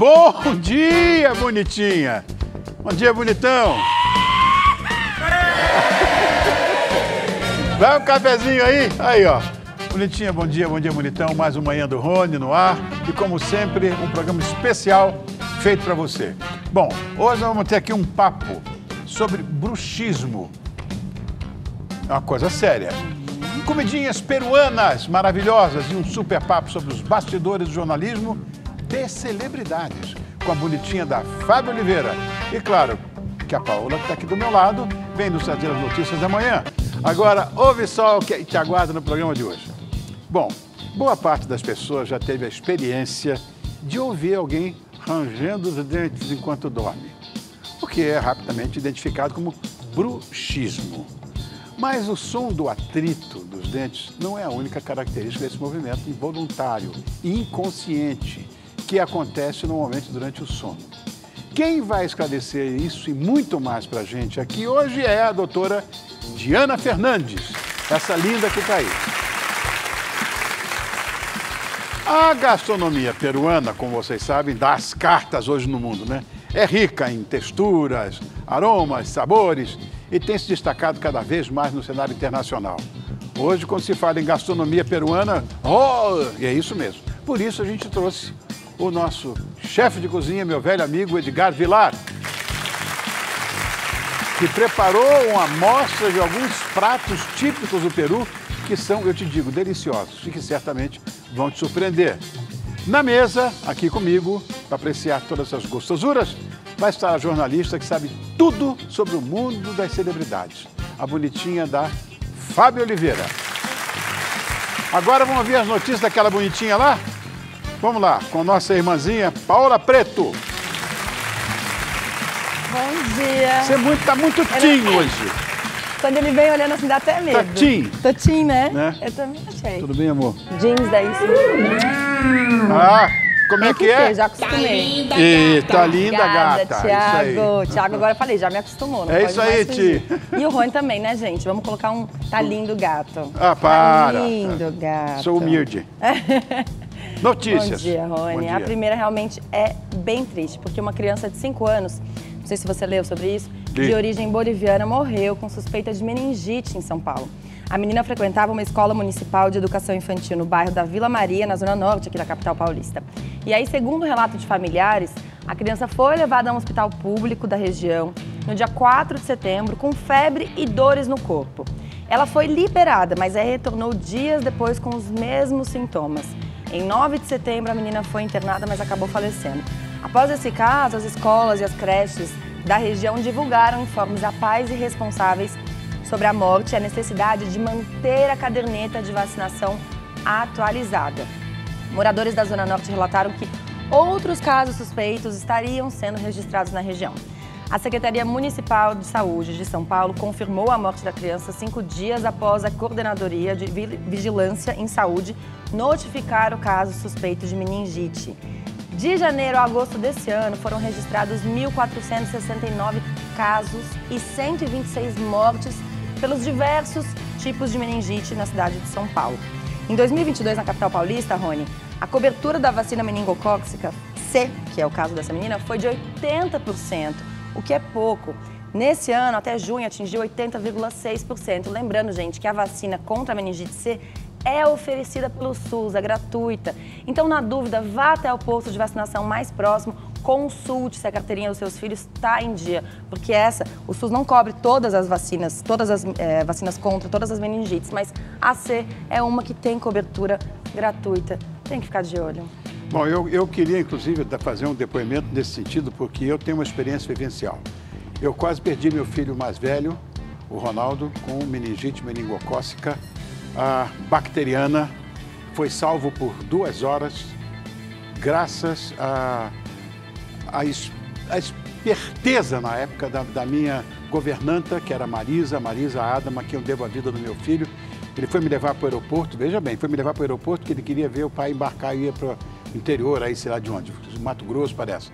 Bom dia, bonitinha! Bom dia, bonitão! Vai um cafezinho aí? Aí, ó. Bonitinha, bom dia, bonitão. Mais uma Manhã do Rony no ar. E, como sempre, um programa especial feito para você. Bom, hoje nós vamos ter aqui um papo sobre bruxismo. É uma coisa séria. Comidinhas peruanas maravilhosas e um super papo sobre os bastidores do jornalismo de celebridades. Com a bonitinha da Fábio Oliveira. E, claro, que a Paola, que está aqui do meu lado, vem nos trazer as notícias da manhã. Agora, ouve só o que te aguarda no programa de hoje. Bom, boa parte das pessoas já teve a experiência de ouvir alguém rangendo os dentes enquanto dorme, o que é rapidamente identificado como bruxismo. Mas o som do atrito dos dentes não é a única característica desse movimento involuntário e inconsciente que acontece normalmente durante o sono. Quem vai esclarecer isso e muito mais para a gente aqui hoje é a doutora Diana Fernandes, essa linda que está aí. A gastronomia peruana, como vocês sabem, dá as cartas hoje no mundo, né? É rica em texturas, aromas, sabores e tem se destacado cada vez mais no cenário internacional. Hoje, quando se fala em gastronomia peruana, e é isso mesmo. Por isso a gente trouxe o nosso chefe de cozinha, meu velho amigo Edgar Vilar, que preparou uma amostra de alguns pratos típicos do Peru, que são, eu te digo, deliciosos e que certamente vão te surpreender. Na mesa, aqui comigo, para apreciar todas essas gostosuras, vai estar a jornalista que sabe tudo sobre o mundo das celebridades, a bonitinha da Fábio Oliveira. Agora vamos ouvir as notícias daquela bonitinha lá? Vamos lá, com a nossa irmãzinha Paola Preto. Bom dia. Você está muito tim hoje. Quando ele vem olhando assim, dá até medo. Tá tim. Tô tim, né? Eu também achei. Tudo bem, amor? Jeans daí, sim. Ah, como é que é? Já acostumei. Tá linda, gata. Thiago. Thiago, agora eu falei, já me acostumou. Não é pode isso aí, mais fugir. Ti. E o Rony também, né, gente? Vamos colocar um tá lindo gato. Ah, para. Tá lindo gato. Sou humilde. Notícias. Bom dia, Rony. Bom dia. A primeira realmente é bem triste, porque uma criança de 5 anos, não sei se você leu sobre isso, de origem boliviana, morreu com suspeita de meningite em São Paulo. A menina frequentava uma escola municipal de educação infantil no bairro da Vila Maria, na zona norte aqui da capital paulista. E aí, segundo o relato de familiares, a criança foi levada a um hospital público da região no dia 4 de setembro com febre e dores no corpo. Ela foi liberada, mas aí retornou dias depois com os mesmos sintomas. Em 9 de setembro, a menina foi internada, mas acabou falecendo. Após esse caso, as escolas e as creches da região divulgaram informes a pais e responsáveis sobre a morte e a necessidade de manter a caderneta de vacinação atualizada. Moradores da Zona Norte relataram que outros casos suspeitos estariam sendo registrados na região. A Secretaria Municipal de Saúde de São Paulo confirmou a morte da criança 5 dias após a Coordenadoria de Vigilância em Saúde notificar o caso suspeito de meningite. De janeiro a agosto desse ano, foram registrados 1.469 casos e 126 mortes pelos diversos tipos de meningite na cidade de São Paulo. Em 2022, na capital paulista, Rony, a cobertura da vacina meningocócica C, que é o caso dessa menina, foi de 80%, o que é pouco. Nesse ano, até junho, atingiu 80,6%. Lembrando, gente, que a vacina contra a meningite C é oferecida pelo SUS, é gratuita. Então, na dúvida, vá até o posto de vacinação mais próximo, consulte se a carteirinha dos seus filhos está em dia, porque o SUS não cobre todas as vacinas, vacinas contra todas as meningites, mas a C é uma que tem cobertura gratuita. Tem que ficar de olho. Bom, eu queria, inclusive, fazer um depoimento nesse sentido, porque eu tenho uma experiência vivencial. Eu quase perdi meu filho mais velho, o Ronaldo, com meningite meningocócica bacteriana. Foi salvo por 2 horas, graças à esperteza na época da minha governanta, que era Marisa Adama, a quem eu devo a vida do meu filho. Ele foi me levar para o aeroporto, veja bem, foi me levar para o aeroporto porque ele queria ver o pai embarcar e ia para o interior, aí sei lá de onde, Mato Grosso parece.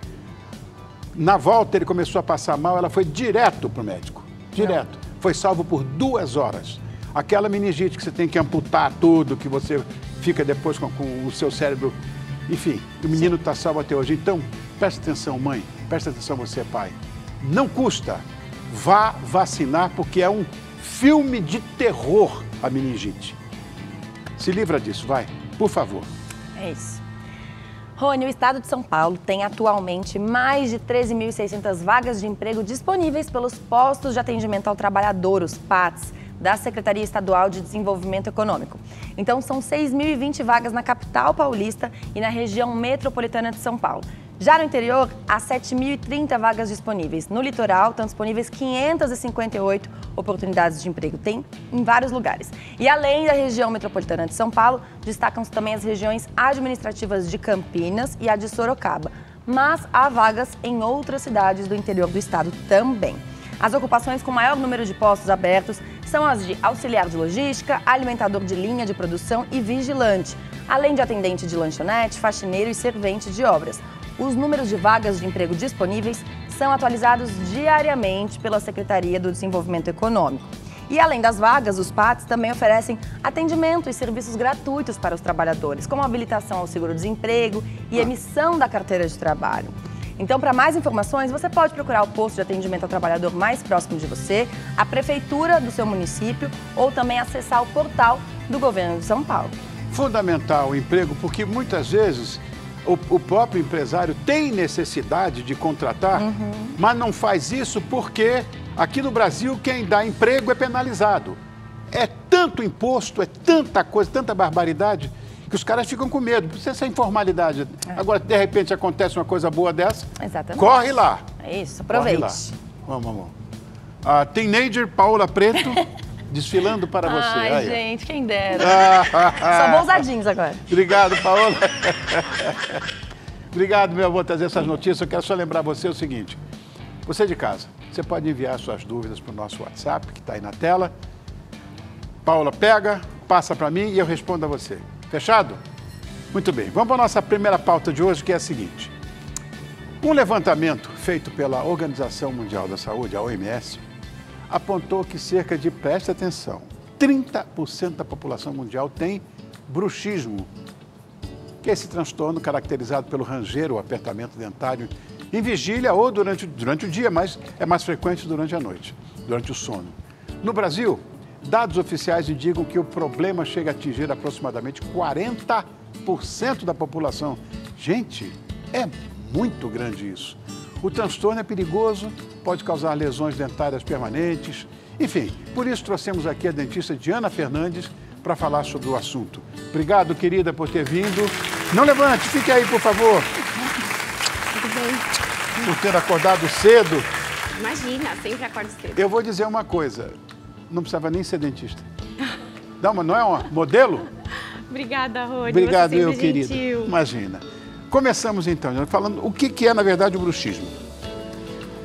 Na volta ele começou a passar mal, ela foi direto para o médico, direto. Foi salvo por 2 horas. Aquela meningite que você tem que amputar tudo, que você fica depois com o seu cérebro... Enfim, o menino está salvo até hoje. Então, Presta atenção, mãe, presta atenção você, pai. Não custa, vá vacinar porque é um filme de terror a meningite. Se livra disso, vai, por favor. É isso. Rony, o estado de São Paulo tem atualmente mais de 13.600 vagas de emprego disponíveis pelos postos de atendimento ao trabalhador, os PATs, da Secretaria Estadual de Desenvolvimento Econômico. Então, são 6.020 vagas na capital paulista e na região metropolitana de São Paulo. Já no interior, há 7.030 vagas disponíveis. No litoral, estão disponíveis 558 oportunidades de emprego. Tem em vários lugares. E além da região metropolitana de São Paulo, destacam-se também as regiões administrativas de Campinas e a de Sorocaba. Mas há vagas em outras cidades do interior do estado também. As ocupações com maior número de postos abertos são as de auxiliar de logística, alimentador de linha de produção e vigilante, além de atendente de lanchonete, faxineiro e servente de obras. Os números de vagas de emprego disponíveis são atualizados diariamente pela Secretaria do Desenvolvimento Econômico. E além das vagas, os PATs também oferecem atendimento e serviços gratuitos para os trabalhadores, como habilitação ao seguro-desemprego e emissão da carteira de trabalho. Então, para mais informações, você pode procurar o posto de atendimento ao trabalhador mais próximo de você, a prefeitura do seu município ou também acessar o portal do governo de São Paulo. Fundamental o emprego, porque muitas vezes o próprio empresário tem necessidade de contratar, mas não faz isso porque aqui no Brasil quem dá emprego é penalizado. É tanto imposto, é tanta coisa, tanta barbaridade, que os caras ficam com medo. Precisa essa informalidade. Agora, de repente, acontece uma coisa boa dessa, exatamente. Corre lá. É isso, aproveite. Corre lá. Vamos, amor. A teenager Paula Preto desfilando para você. Ai, aí, gente, quem dera. Só bonzadinhos agora. Obrigado, Paola. Obrigado, meu amor, por trazer essas notícias. Eu quero só lembrar você o seguinte. Você de casa, você pode enviar suas dúvidas para o nosso WhatsApp, que está aí na tela. Paola pega, passa para mim e eu respondo a você. Fechado? Muito bem. Vamos para a nossa primeira pauta de hoje, que é a seguinte. Um levantamento feito pela Organização Mundial da Saúde, a OMS, apontou que cerca de, preste atenção, 30% da população mundial tem bruxismo, que é esse transtorno caracterizado pelo ranger ou apertamento dentário em vigília ou durante o dia, mas é mais frequente durante a noite, durante o sono. No Brasil, dados oficiais indicam que o problema chega a atingir aproximadamente 40% da população. Gente, é muito grande isso. O transtorno é perigoso, pode causar lesões dentárias permanentes. Enfim, por isso trouxemos aqui a dentista Diana Fernandes para falar sobre o assunto. Obrigado, querida, por ter vindo. Não levante, fique aí, por favor. Tudo bem. Por ter acordado cedo. Imagina, sempre acordo cedo. Eu vou dizer uma coisa, não precisava nem ser dentista. Não é um modelo? Obrigada, Rony. Obrigado, você eu, sempre querida. gentil. Imagina. Começamos então, falando o que é, na verdade, o bruxismo.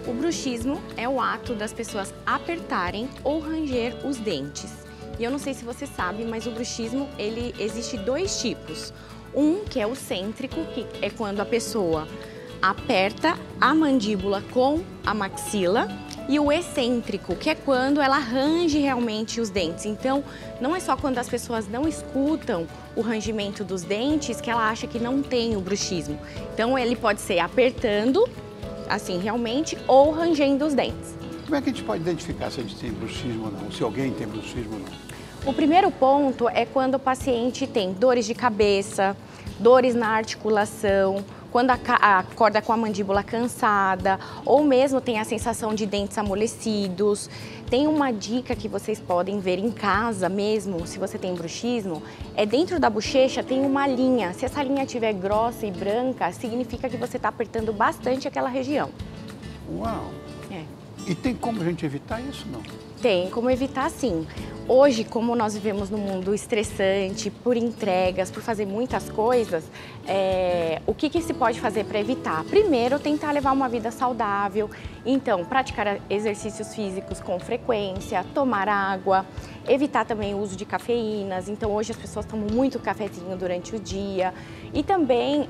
O bruxismo é o ato das pessoas apertarem ou ranger os dentes. E eu não sei se você sabe, mas o bruxismo, ele existe dois tipos. Um, que é o cêntrico, que é quando a pessoa aperta a mandíbula com a maxila, e o excêntrico, que é quando ela range realmente os dentes. Então, não é só quando as pessoas não escutam o rangimento dos dentes que ela acha que não tem o bruxismo. Então, ele pode ser apertando, assim, realmente, ou rangendo os dentes. Como é que a gente pode identificar se a gente tem bruxismo ou não, se alguém tem bruxismo ou não? O primeiro ponto é quando o paciente tem dores de cabeça, dores na articulação, quando acorda com a mandíbula cansada, ou mesmo tem a sensação de dentes amolecidos. Tem uma dica que vocês podem ver em casa mesmo, se você tem bruxismo, é dentro da bochecha tem uma linha. Se essa linha estiver grossa e branca, significa que você está apertando bastante aquela região. Uau! É. E tem como a gente evitar isso, não? Tem como evitar, sim. Hoje, como nós vivemos num mundo estressante, por entregas, por fazer muitas coisas, o que se pode fazer para evitar? Primeiro, tentar levar uma vida saudável. Então, praticar exercícios físicos com frequência, tomar água, evitar também o uso de cafeínas. Então, hoje as pessoas tomam muito cafezinho durante o dia. E também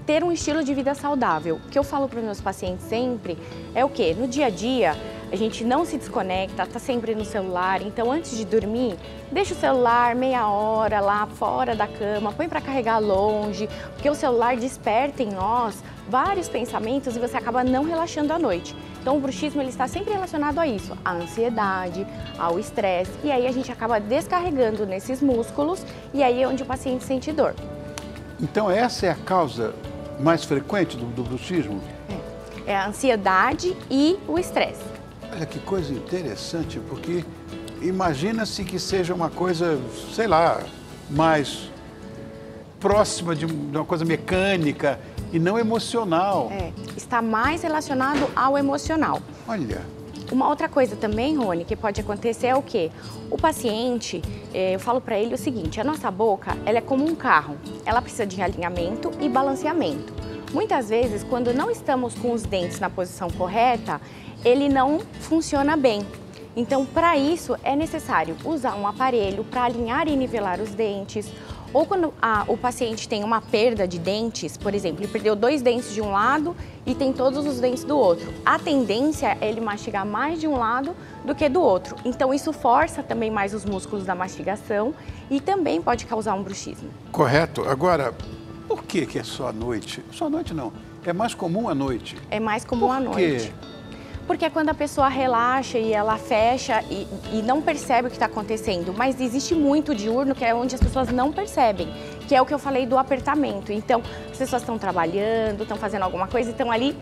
ter um estilo de vida saudável. O que eu falo para os meus pacientes sempre é o quê? No dia a dia, a gente não se desconecta, tá sempre no celular. Então, antes de dormir, deixa o celular meia hora lá fora da cama, põe para carregar longe, porque o celular desperta em nós vários pensamentos e você acaba não relaxando à noite. Então o bruxismo ele está sempre relacionado a isso, à ansiedade, ao estresse, e aí a gente acaba descarregando nesses músculos e aí é onde o paciente sente dor. Então essa é a causa mais frequente do bruxismo? É a ansiedade e o estresse. Olha que coisa interessante, porque imagina-se que seja uma coisa, sei lá, mais próxima de uma coisa mecânica e não emocional. Está mais relacionado ao emocional. Olha. Uma outra coisa também, Rony, que pode acontecer é o quê? O paciente, eu falo para ele o seguinte, a nossa boca, ela é como um carro. Ela precisa de alinhamento e balanceamento. Muitas vezes, quando não estamos com os dentes na posição correta, ele não funciona bem. Então, para isso, é necessário usar um aparelho para alinhar e nivelar os dentes. Ou quando o paciente tem uma perda de dentes, por exemplo, ele perdeu 2 dentes de um lado e tem todos os dentes do outro. A tendência é ele mastigar mais de um lado do que do outro. Então, isso força também mais os músculos da mastigação e também pode causar um bruxismo. Correto. Agora, por que é só à noite? Só à noite não. É mais comum à noite. É mais comum à noite. Porque é quando a pessoa relaxa e ela fecha e não percebe o que está acontecendo. Mas existe muito diurno que é onde as pessoas não percebem, que é o que eu falei do apertamento. Então, as pessoas estão trabalhando, estão fazendo alguma coisa e estão ali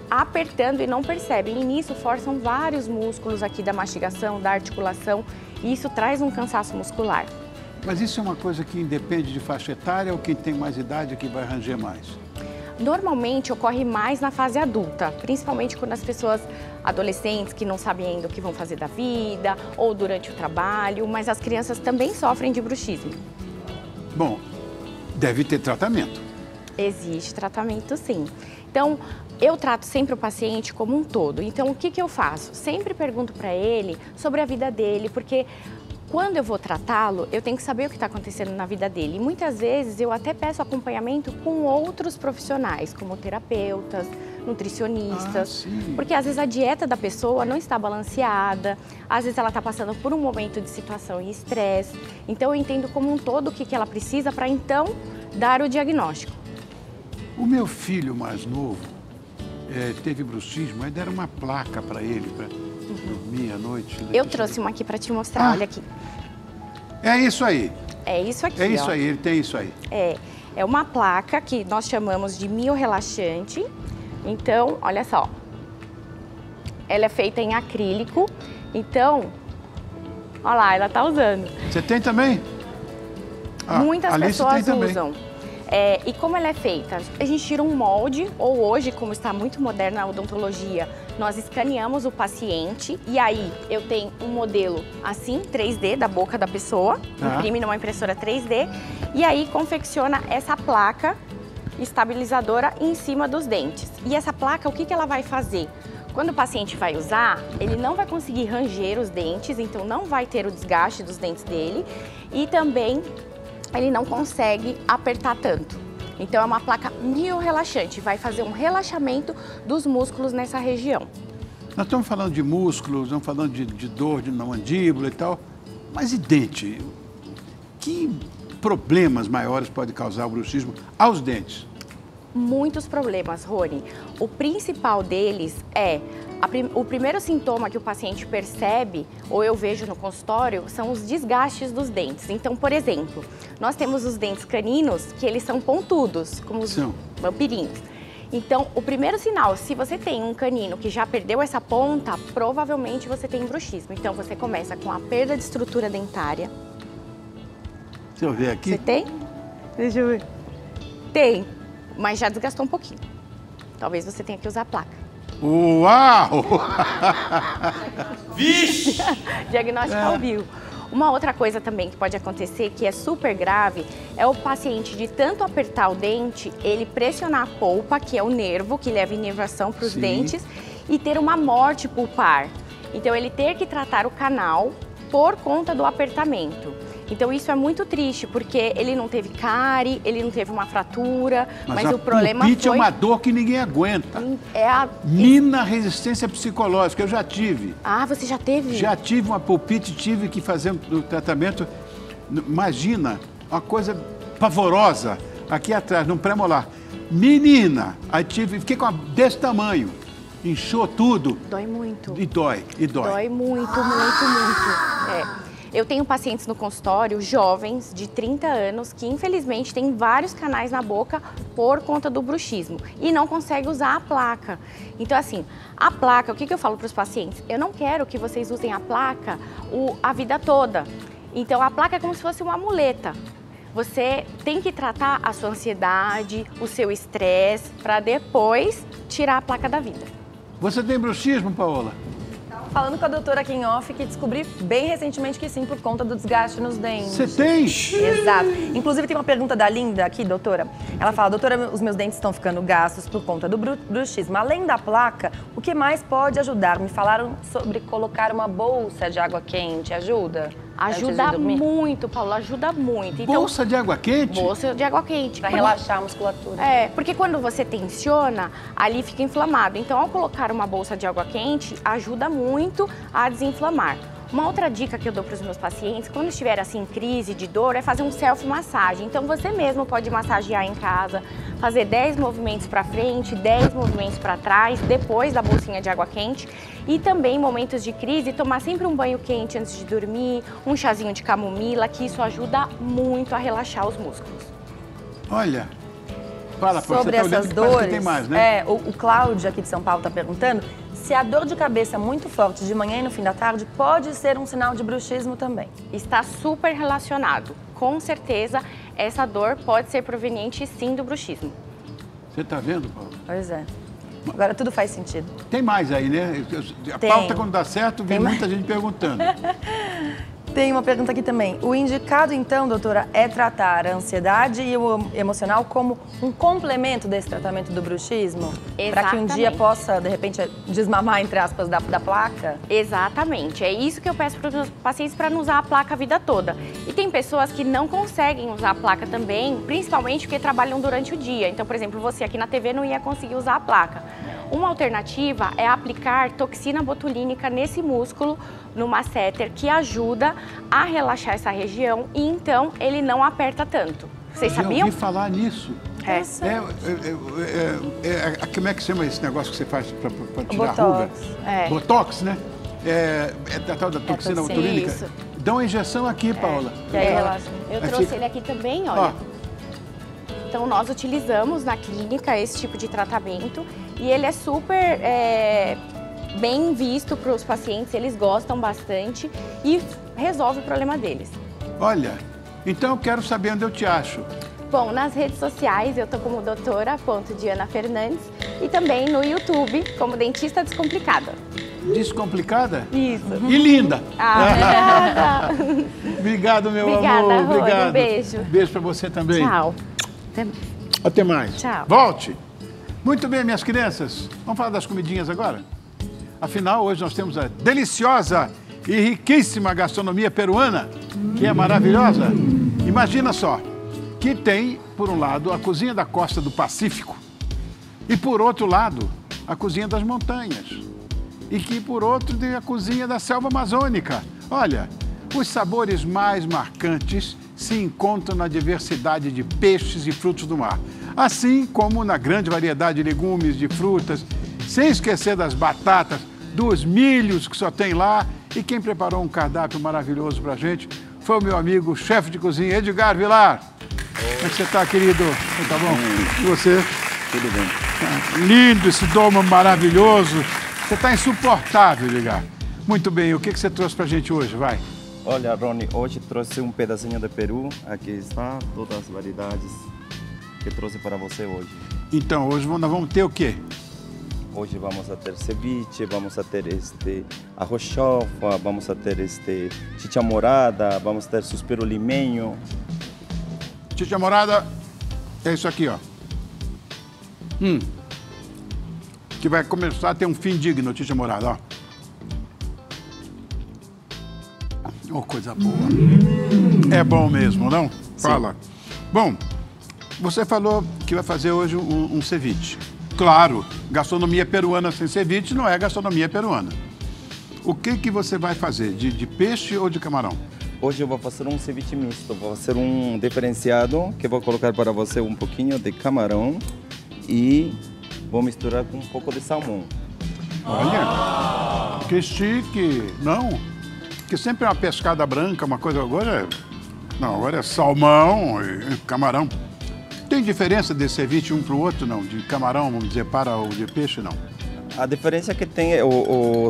apertando e não percebem. E nisso forçam vários músculos aqui da mastigação, da articulação, e isso traz um cansaço muscular. Mas isso é uma coisa que independe de faixa etária ou quem tem mais idade que vai ranger mais? Normalmente ocorre mais na fase adulta, principalmente quando as pessoas adolescentes que não sabem ainda o que vão fazer da vida ou durante o trabalho, mas as crianças também sofrem de bruxismo. Bom, deve ter tratamento. Existe tratamento, sim. Então, eu trato sempre o paciente como um todo. Então, o que eu faço? Sempre pergunto para ele sobre a vida dele, porque quando eu vou tratá-lo, eu tenho que saber o que está acontecendo na vida dele. E muitas vezes eu até peço acompanhamento com outros profissionais, como terapeutas, nutricionistas. Porque às vezes a dieta da pessoa não está balanceada, às vezes ela está passando por um momento de situação e estresse. Então eu entendo como um todo o que ela precisa para então dar o diagnóstico. O meu filho mais novo teve bruxismo, aí deram uma placa para ele, para dormir à noite. Eu trouxe uma aqui para te mostrar, olha aqui. É isso aí. É isso aqui, É isso aí, ele tem isso aí. É uma placa que nós chamamos de miorrelaxante. Então, olha só. Ela é feita em acrílico. Então, olha lá, ela tá usando. Você tem também? Muitas pessoas usam. E como ela é feita? A gente tira um molde, ou hoje, como está muito moderna a odontologia, nós escaneamos o paciente e aí eu tenho um modelo assim, 3D, da boca da pessoa, imprime numa impressora 3D e aí confecciona essa placa estabilizadora em cima dos dentes. E essa placa, o que ela vai fazer? Quando o paciente vai usar, ele não vai conseguir ranger os dentes, então não vai ter o desgaste dos dentes dele e também ele não consegue apertar tanto. Então é uma placa miorrelaxante, vai fazer um relaxamento dos músculos nessa região. Nós estamos falando de músculos, estamos falando de dor na mandíbula e tal, mas e dente? Que problemas maiores pode causar o bruxismo aos dentes? Muitos problemas, Rony. O principal deles é o primeiro sintoma que o paciente percebe, ou eu vejo no consultório, são os desgastes dos dentes. Então, por exemplo, nós temos os dentes caninos, que eles são pontudos, como os vampirinhos. Então, o primeiro sinal, se você tem um canino que já perdeu essa ponta, provavelmente você tem bruxismo. Então, você começa com a perda de estrutura dentária. Deixa eu ver aqui. Você tem? Deixa eu ver. Tem, mas já desgastou um pouquinho. Talvez você tenha que usar a placa. Uau! Vixe! Diagnóstico ao vivo. Uma outra coisa também que pode acontecer, que é super grave, é o paciente de tanto apertar o dente, ele pressionar a polpa, que é o nervo que leva inervação para os dentes, e ter uma morte pulpar. Então ele ter que tratar o canal por conta do apertamento. Então isso é muito triste, porque ele não teve cárie, ele não teve uma fratura, mas o problema pulpite foi... é uma dor que ninguém aguenta. Mina resistência psicológica, eu já tive. Ah, você já teve? Já tive uma pulpite, tive que fazer o tratamento. Imagina, uma coisa pavorosa, aqui atrás, no pré-molar. Menina, aí fiquei desse tamanho. Inchou tudo. Dói muito. E dói. Dói muito, muito, muito. Eu tenho pacientes no consultório, jovens, de 30 anos, que infelizmente têm vários canais na boca por conta do bruxismo e não conseguem usar a placa. Então, assim, a placa, o que eu falo para os pacientes? Eu não quero que vocês usem a placa a vida toda. Então, a placa é como se fosse uma muleta. Você tem que tratar a sua ansiedade, o seu estresse, para depois tirar a placa da vida. Você tem bruxismo, Paola? Falando com a doutora aqui em off, que descobri bem recentemente que sim, por conta do desgaste nos dentes. Você tem? Exato. Inclusive, tem uma pergunta da Linda aqui, doutora. Ela fala, doutora, os meus dentes estão ficando gastos por conta do bruxismo. Além da placa, o que mais pode ajudar? Me falaram sobre colocar uma bolsa de água quente. Ajuda? Ajuda muito, Paulo, ajuda muito. Então, bolsa de água quente? Bolsa de água quente. Para relaxar a musculatura. Porque quando você tensiona, ali fica inflamado. Então, ao colocar uma bolsa de água quente, ajuda muito a desinflamar. Uma outra dica que eu dou para os meus pacientes, quando estiver assim em crise de dor, é fazer um self-massagem. Então, você mesmo pode massagear em casa, fazer 10 movimentos para frente, 10 movimentos para trás, depois da bolsinha de água quente. E também, em momentos de crise, tomar sempre um banho quente antes de dormir, um chazinho de camomila, que isso ajuda muito a relaxar os músculos. Olha, fala, sobre você tá essas olhando que dores, parece que tem mais, né? o Cláudio aqui de São Paulo está perguntando se a dor de cabeça muito forte de manhã e no fim da tarde pode ser um sinal de bruxismo também. Está super relacionado. Com certeza, essa dor pode ser proveniente, sim, do bruxismo. Você está vendo, Paulo? Pois é. Agora tudo faz sentido. Tem mais aí, né? A pauta, quando dá certo, vem muita gente perguntando. Tem uma pergunta aqui também. O indicado, então, doutora, é tratar a ansiedade e o emocional como um complemento desse tratamento do bruxismo? Para que um dia possa, de repente, desmamar, entre aspas, da placa? Exatamente. É isso que eu peço para os pacientes para não usar a placa a vida toda. E tem pessoas que não conseguem usar a placa também, principalmente porque trabalham durante o dia. Então, por exemplo, você aqui na TV não ia conseguir usar a placa. Uma alternativa é aplicar toxina botulínica nesse músculo, no masseter, que ajuda a relaxar essa região e então ele não aperta tanto. Vocês sabiam? Eu ouvi falar nisso. Como é que chama esse negócio que você faz para tirar a ruga? Botox, né? É a tal da toxina botulínica. Isso. Dá uma injeção aqui, Paola. Que aí relaxa. Eu trouxe ele aqui também, olha. Então, nós utilizamos na clínica esse tipo de tratamento e ele é super bem visto para os pacientes, eles gostam bastante e resolve o problema deles. Olha, então eu quero saber onde eu te acho. Bom, nas redes sociais eu tô como doutora.Diana Fernandes e também no YouTube como Dentista Descomplicada. Descomplicada? Isso. E linda. Obrigada. Obrigado, meu Obrigada, amor. Rony, Obrigado. um beijo. Beijo para você também. Tchau. Até mais. Tchau. Volte. Muito bem, minhas crianças. Vamos falar das comidinhas agora? Afinal, hoje nós temos a deliciosa e riquíssima gastronomia peruana, que é maravilhosa. Imagina só, que tem, por um lado, a cozinha da costa do Pacífico e, por outro lado, a cozinha das montanhas. E que, por outro, tem a cozinha da selva amazônica. Olha, os sabores mais marcantes se encontram na diversidade de peixes e frutos do mar, assim como na grande variedade de legumes, de frutas, sem esquecer das batatas, dos milhos que só tem lá. E quem preparou um cardápio maravilhoso pra gente foi o meu amigo, chefe de cozinha, Edgar Vilar. Como é que você tá, querido? Tá bom? E você? Tudo bem. Lindo esse domo maravilhoso. Você tá insuportável, Edgar. Muito bem, o que você trouxe pra gente hoje? Vai. Olha, Rony, hoje trouxe um pedacinho de Peru. Aqui está todas as variedades que trouxe para você hoje. Então, hoje nós vamos ter o quê? Hoje vamos a ter ceviche, vamos a ter arroz chofa, vamos a ter chicha morada, vamos ter suspiro limeño. Chicha morada é isso aqui, ó. Que vai começar a ter um fim digno, chicha morada, ó. Oh, coisa boa. É bom mesmo, não? Fala. Bom, você falou que vai fazer hoje um ceviche. Claro, gastronomia peruana sem ceviche não é gastronomia peruana. O que você vai fazer? De peixe ou de camarão? Hoje eu vou fazer um ceviche misto. Vou fazer um diferenciado que vou colocar para você um pouquinho de camarão, E vou misturar com um pouco de salmão. Olha, que chique. Não, que sempre é uma pescada branca, uma coisa. Agora é salmão e camarão. Tem diferença de ceviche um para o outro, não? De camarão, vamos dizer, para o de peixe, não? A diferença que tem é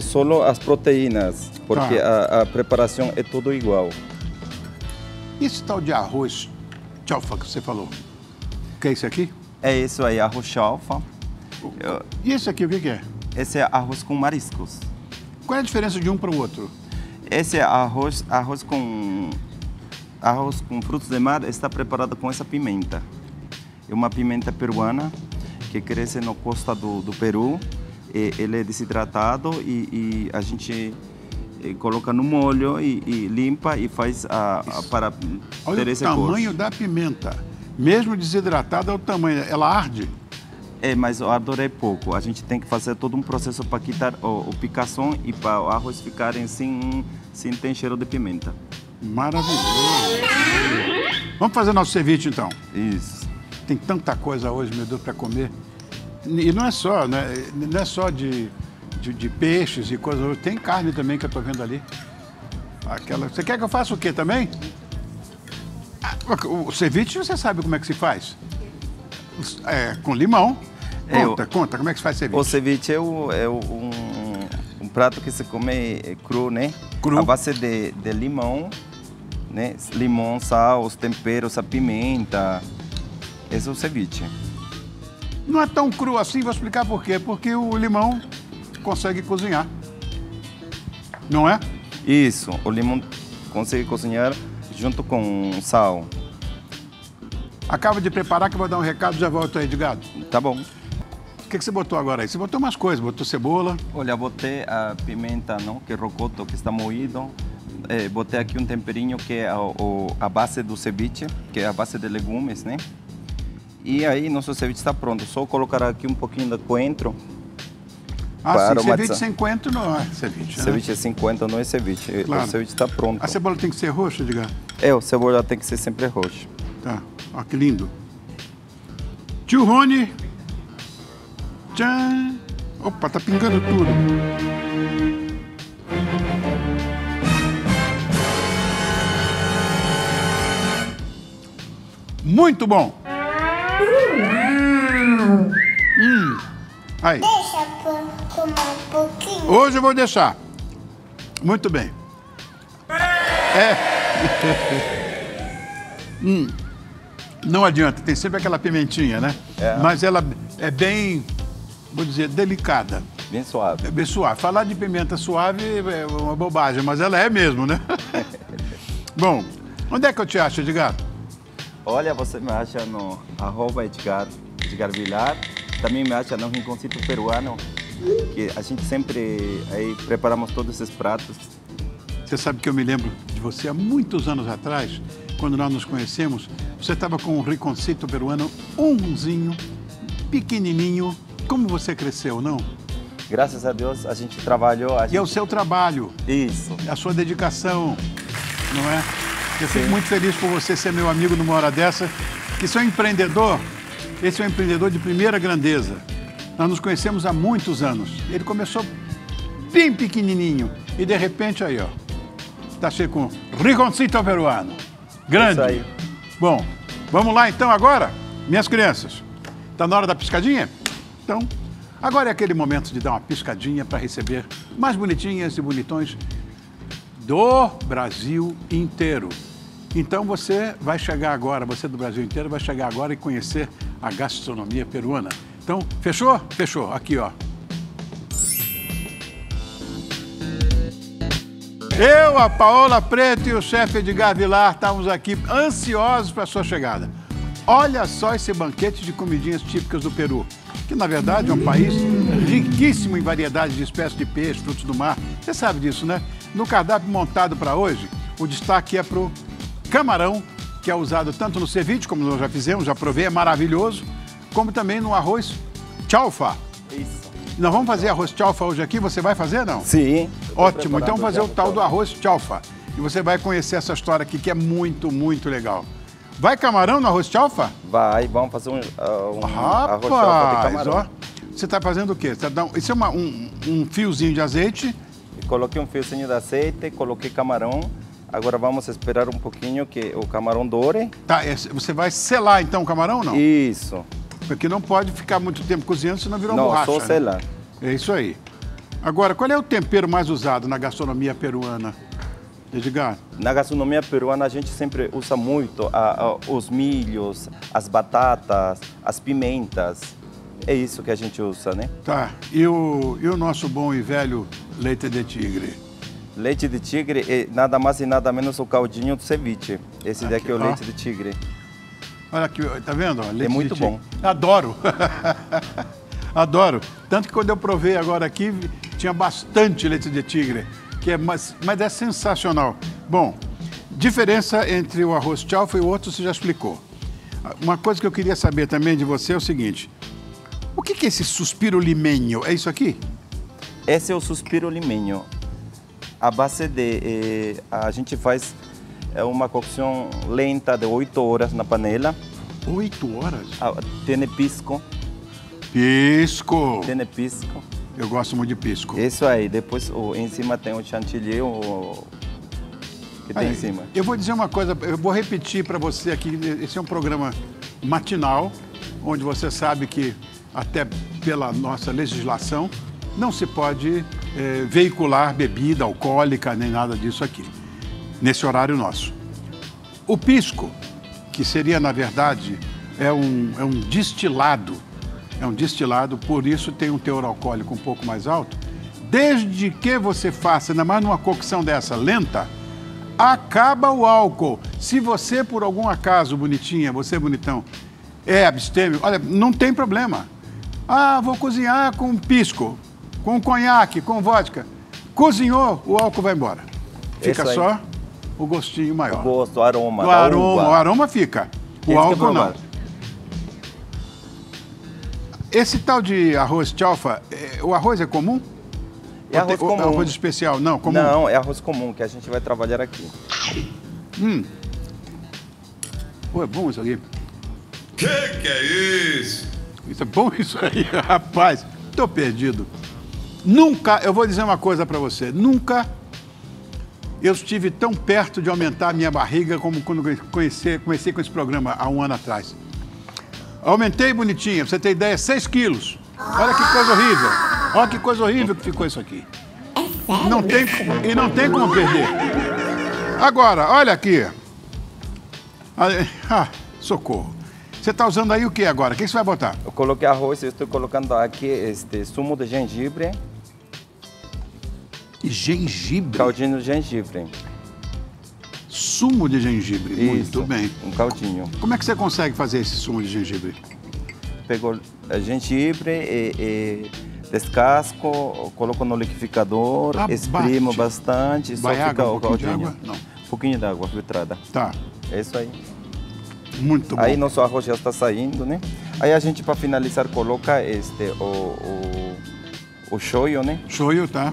só as proteínas, porque a preparação é tudo igual. E esse tal de arroz chalfa que você falou? O que é isso aqui? É isso aí, arroz chalfa. E esse aqui, o que é? Esse é arroz com mariscos. Qual é a diferença de um para o outro? Esse é arroz com frutos de mar, está preparado com essa pimenta. É uma pimenta peruana que cresce na costa do Peru. Ele é desidratado e a gente coloca no molho e limpa e faz para ter esse gosto. Olha o tamanho da pimenta. Mesmo desidratada, é o tamanho. Ela arde? É, mas o ardor é pouco. A gente tem que fazer todo um processo para quitar o picação e para o arroz ficar sem ter cheiro de pimenta. Maravilhoso. Vamos fazer nosso ceviche, então? Isso. Tem tanta coisa hoje, meu Deus, para comer. E não é só, né? Não é só de peixes e coisas. Tem carne também que eu estou vendo ali. Você quer que eu faça o quê também? O ceviche, você sabe como é que se faz? Com limão. Conta, como é que se faz ceviche? O ceviche é um prato que se come cru, né? Cru. A base de limão, né? Limão, sal, os temperos, a pimenta. Esse é o ceviche. Não é tão cru assim, vou explicar por quê. Porque o limão consegue cozinhar. Não é? Isso, o limão consegue cozinhar junto com sal. Acaba de preparar que eu vou dar um recado, já volto aí, Edgardo. Tá bom. O que você botou agora aí? Você botou umas coisas, botou cebola. Olha, botei a pimenta, não, que é rocoto, que está moído. Botei aqui um temperinho que é a base do ceviche, que é a base de legumes, né? E aí nosso ceviche está pronto. Só colocar aqui um pouquinho de coentro. Sim, ceviche sem coentro não é ceviche, né? Ceviche sem coentro não é ceviche. Claro. O ceviche está pronto. A cebola tem que ser roxa, diga? A cebola tem que ser sempre roxa. Tá, ó que lindo. Tio Rony. Tchan. Opa, tá pingando tudo. Muito bom. Aí. Deixa eu comer um pouquinho. Hoje eu vou deixar. Muito bem. Não adianta, tem sempre aquela pimentinha, né? Mas ela é bem, vou dizer, delicada. Bem suave. É bem suave. Falar de pimenta suave é uma bobagem, mas ela é mesmo, né? Bom, onde é que eu te acho, Edgar? Olha, você me acha no @Edgar Vilar. Também me acha no Rinconcito Peruano, que a gente sempre aí preparamos todos esses pratos. Você sabe que eu me lembro de você há muitos anos atrás, quando nós nos conhecemos, você estava com um Rinconcito Peruano, umzinho, pequenininho. Como você cresceu, não? Graças a Deus a gente trabalhou. E é o seu trabalho. Isso. A sua dedicação, não é? Eu fico muito feliz por você ser meu amigo numa hora dessa, que sou empreendedor. Esse é um empreendedor de primeira grandeza. Nós nos conhecemos há muitos anos. Ele começou bem pequenininho e de repente aí, ó, tá cheio com Rinconcito Peruano. Grande. Isso aí. Bom, vamos lá então agora, minhas crianças. Tá na hora da piscadinha? Então, agora é aquele momento de dar uma piscadinha para receber mais bonitinhas e bonitões do Brasil inteiro. Então você vai chegar agora, você do Brasil inteiro vai chegar agora e conhecer a gastronomia peruana. Então, fechou? Fechou. Aqui, ó. Eu, a Paola Preto e o chefe Edgar Vilar estávamos aqui ansiosos para a sua chegada. Olha só esse banquete de comidinhas típicas do Peru, que na verdade é um país riquíssimo em variedades de espécies de peixe, frutos do mar. Você sabe disso, né? No cardápio montado para hoje, o destaque é para o camarão, que é usado tanto no ceviche, como nós já fizemos, já provei, é maravilhoso, como também no arroz chalfa. Isso. Nós vamos fazer arroz chalfa hoje aqui, você vai fazer, não? Sim. Ótimo, então vamos fazer o tal do arroz chalfa. E você vai conhecer essa história aqui, que é muito, muito legal. Vai camarão no arroz chalfa? Vai, vamos fazer um arroz de Rapaz, camarão. ó. Você está fazendo o quê? Isso é um fiozinho de azeite. Coloquei um fiozinho de azeite, coloquei camarão. Agora vamos esperar um pouquinho que o camarão doure. Tá, você vai selar então o camarão ou não? Isso. Porque não pode ficar muito tempo cozinhando, senão virou Não, borracha. só selar. Né? É isso aí. Agora, qual é o tempero mais usado na gastronomia peruana, Edgar? Na gastronomia peruana a gente sempre usa muito os milhos, as batatas, as pimentas. É isso que a gente usa, né? Tá. E o nosso bom e velho leite de tigre? Leite de tigre é nada mais e nada menos o caldinho do ceviche. Esse daqui é o leite de tigre. Olha aqui, tá vendo? Leite muito de tigre. bom. Adoro. Adoro. Tanto que quando eu provei agora aqui, tinha bastante leite de tigre, mas é sensacional. Bom, diferença entre o arroz chalfa e o outro você já explicou. Uma coisa que eu queria saber também de você é o seguinte: o que é esse suspiro limenho? É isso aqui? Esse é o suspiro limenho. A base de... a gente faz uma cocção lenta de 8 horas na panela. 8 horas? Tem pisco. Pisco! Tem pisco. Eu gosto muito de pisco. Isso aí. Depois em cima tem o chantilly que tem em cima. Eu vou dizer uma coisa, eu vou repetir para você aqui. Esse é um programa matinal, onde você sabe que, até pela nossa legislação, não se pode veicular bebida alcoólica nem nada disso aqui, nesse horário nosso. O pisco, que seria, na verdade, é um destilado, por isso tem um teor alcoólico um pouco mais alto. Desde que você faça, ainda mais numa cocção dessa lenta, acaba o álcool. Se você, por algum acaso, bonitinha, você bonitão, é abstêmio, olha, não tem problema. Ah, vou cozinhar com pisco, com conhaque, com vodka. Cozinhou, o álcool vai embora. Fica só o gostinho maior. O gosto, o aroma. O aroma fica. O álcool não. Esse tal de arroz chalfa, o arroz é comum? É arroz comum. É arroz especial? Não, comum. Não, é arroz comum que a gente vai trabalhar aqui. Pô, é bom isso aqui. Que é isso? Isso é bom isso aí, rapaz. Tô perdido. Nunca, eu vou dizer uma coisa para você, nunca eu estive tão perto de aumentar a minha barriga como quando comecei com esse programa há um ano atrás. Aumentei bonitinha, pra você ter ideia, 6 quilos. Olha que coisa horrível. Olha que coisa horrível que ficou isso aqui. Não tem como perder. Agora, olha aqui. Socorro. Você está usando aí o que agora? O que você vai botar? Eu coloquei arroz, eu estou colocando aqui sumo de gengibre. Gengibre? Caldinho de gengibre. Sumo de gengibre, Isso, muito bem. Um caldinho. Como é que você consegue fazer esse sumo de gengibre? Pego gengibre e descasco, coloco no liquidificador, espremo bastante, só fica o caldinho. Não. Um pouquinho de água filtrada. Tá. É isso aí. Muito bom. Aí nosso arroz já está saindo, né? Aí a gente, para finalizar, coloca o shoyu, né? Shoyu, tá?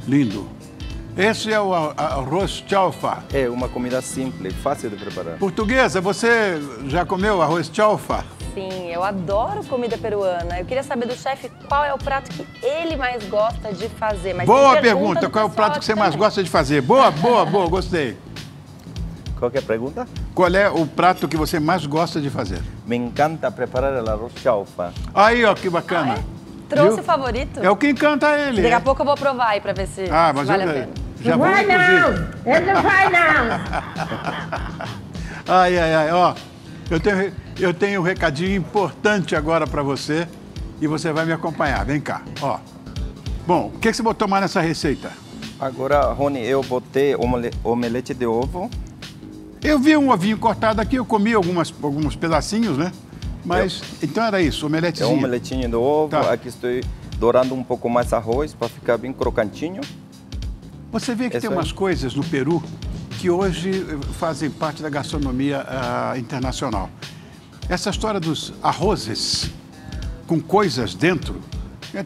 Lindo. Esse é o arroz chalfa. É uma comida simples, fácil de preparar. Portuguesa, você já comeu arroz chalfa? Sim, eu adoro comida peruana. Eu queria saber do chefe qual é o prato que ele mais gosta de fazer. Mas boa pergunta. Qual é o prato que você mais gosta de fazer? Boa, gostei. Qual que é a pergunta? Qual é o prato que você mais gosta de fazer? Me encanta preparar o arroz chalfa. Aí, ó, que bacana. Trouxe Viu? o favorito? É o que encanta ele. Daqui a pouco eu vou provar aí pra ver se mas vale a pena. Já Não vai não! Ele não vai não! Ai, ó. Eu tenho um recadinho importante agora para você e você vai me acompanhar. Vem cá, ó. Bom, o que você botou mais nessa receita? Agora, Rony, eu botei omelete de ovo. Eu vi um ovinho cortado aqui, eu comi alguns pedacinhos, né? Mas, então era isso, omeletezinho. É um omeletinho de ovo. Tá. Aqui estou dourando um pouco mais arroz para ficar bem crocantinho. Você vê que tem umas coisas no Peru que hoje fazem parte da gastronomia internacional. Essa história dos arrozes com coisas dentro,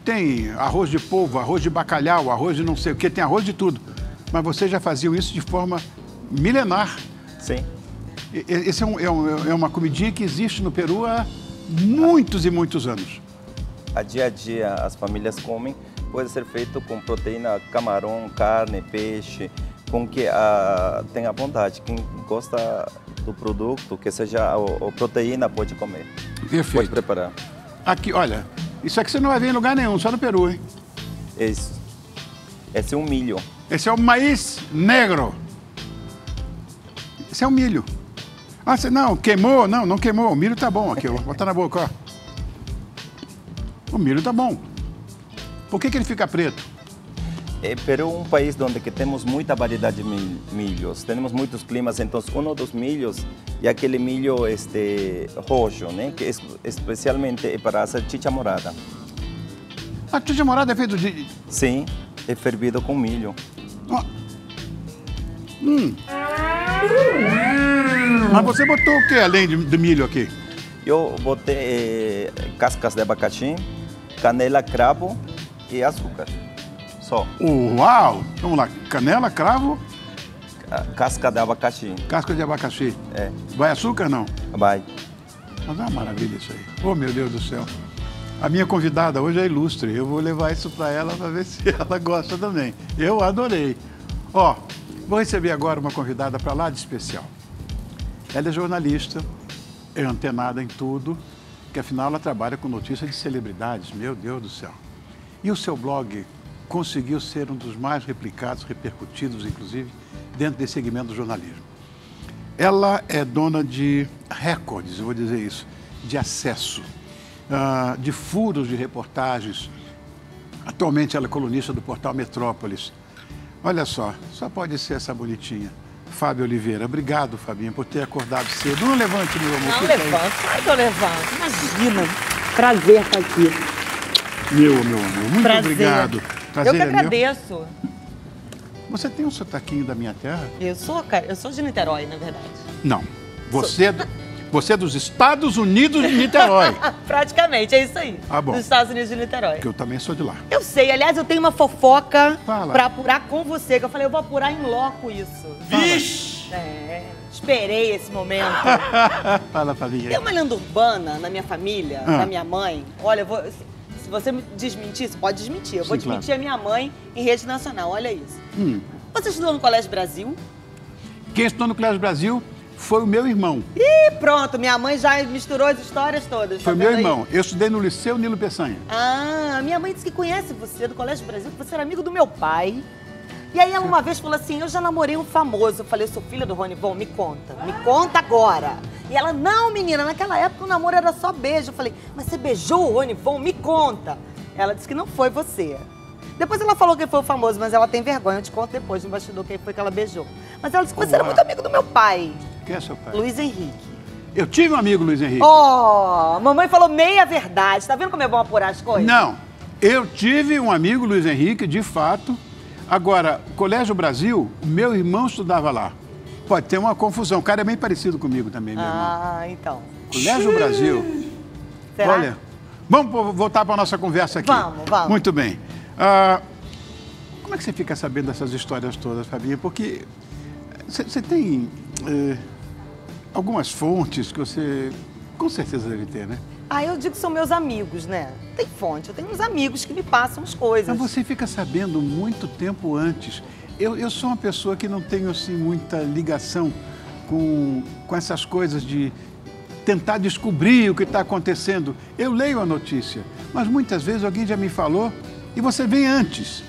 tem arroz de polvo, arroz de bacalhau, arroz de não sei o que, tem arroz de tudo. Mas vocês já faziam isso de forma milenar. Sim. Esse é uma comidinha que existe no Peru há muitos e muitos anos. A dia a dia as famílias comem, pode ser feito com proteína, camarão, carne, peixe, com que tenha vontade. Quem gosta do produto, que seja a proteína, pode comer. Perfeito. Pode preparar. Aqui, olha, isso aqui você não vai ver em lugar nenhum, só no Peru, hein? Esse é um milho. Esse é o maíz negro. Esse é o milho. Ah, você não, queimou? Não, não queimou. O milho tá bom aqui, vou botar na boca, ó. O milho tá bom. Por que ele fica preto? Peru é um país onde que temos muita variedade de milhos. Temos muitos climas, então um dos milhos é aquele milho roxo, né? Que especialmente é para a salchicha morada. A salchicha morada é feito de... Sim, é fervido com milho. Oh. Mas você botou o que além do milho aqui? Eu botei cascas de abacaxi, canela, cravo e açúcar. Só. Uau! Vamos lá, canela, cravo... Casca de abacaxi. Casca de abacaxi. É. Vai açúcar, não? Vai. Mas é uma maravilha isso aí. Oh, meu Deus do céu. A minha convidada hoje é ilustre. Eu vou levar isso para ela para ver se ela gosta também. Eu adorei. Ó, vou receber agora uma convidada para lá de especial. Ela é jornalista, é antenada em tudo, que afinal ela trabalha com notícias de celebridades. Meu Deus do céu. E o seu blog conseguiu ser um dos mais replicados, repercutidos, inclusive, dentro desse segmento do jornalismo. Ela é dona de recordes, eu vou dizer isso, de acesso, de furos de reportagens. Atualmente ela é colunista do portal Metrópolis. Olha só pode ser essa bonitinha. Fábio Oliveira. Obrigado, Fabinha, por ter acordado cedo. Não levante, meu amor. Não levanto, claro que eu levanto. Imagina. Prazer estar aqui. Meu amor, muito prazer. Obrigado. Prazer eu que agradeço. Meu. Você tem um sotaquinho da minha terra? Eu sou de Niterói, na verdade. Não. Você é dos Estados Unidos de Niterói. Praticamente, é isso aí. Ah, bom. Dos Estados Unidos de Niterói. Que eu também sou de lá. Eu sei. Aliás, eu tenho uma fofoca Fala. pra apurar com você, que eu falei, eu vou apurar em loco isso. Vixe! Esperei esse momento. Fala, Fabinha. Tem uma lenda urbana na minha família, da minha mãe. Olha, se você me desmentir, você pode desmentir. Eu vou desmentir a minha mãe em rede nacional, olha isso. Você estudou no Colégio Brasil? Quem estudou no Colégio Brasil foi o meu irmão. Ih, pronto, minha mãe já misturou as histórias todas. Foi meu irmão. Eu estudei no Liceu Nilo Peçanha. Ah, minha mãe disse que conhece você do Colégio Brasil, que você era amigo do meu pai. E aí ela uma vez falou assim, eu já namorei um famoso. Eu falei, eu sou filha do Rony Von, me conta agora. E ela, não, menina, naquela época o namoro era só beijo. Eu falei, mas você beijou o Rony Von? Me conta. Ela disse que não foi você. Depois ela falou que foi o famoso, mas ela tem vergonha. Eu te conto depois no bastidor quem foi que ela beijou. Mas ela disse que você era muito amigo do meu pai. Quem é seu pai? Luiz Henrique. Eu tive um amigo, Luiz Henrique. Oh, mamãe falou meia verdade. Tá vendo como é bom apurar as coisas? Não, eu tive um amigo, Luiz Henrique, de fato. Agora, Colégio Brasil, meu irmão estudava lá. Pode ter uma confusão. O cara é bem parecido comigo também, meu irmão. Ah, então. Colégio Brasil. Será? Olha, vamos voltar para a nossa conversa aqui. Vamos. Muito bem. Como é que você fica sabendo dessas histórias todas, Fabinha? Porque você tem algumas fontes que você com certeza deve ter, né? Ah, eu digo que são meus amigos, né? Tem fonte, eu tenho uns amigos que me passam as coisas. Mas você fica sabendo muito tempo antes. Eu sou uma pessoa que não tenho, assim, muita ligação com essas coisas de tentar descobrir o que está acontecendo. Eu leio a notícia, mas muitas vezes alguém já me falou e você vem antes.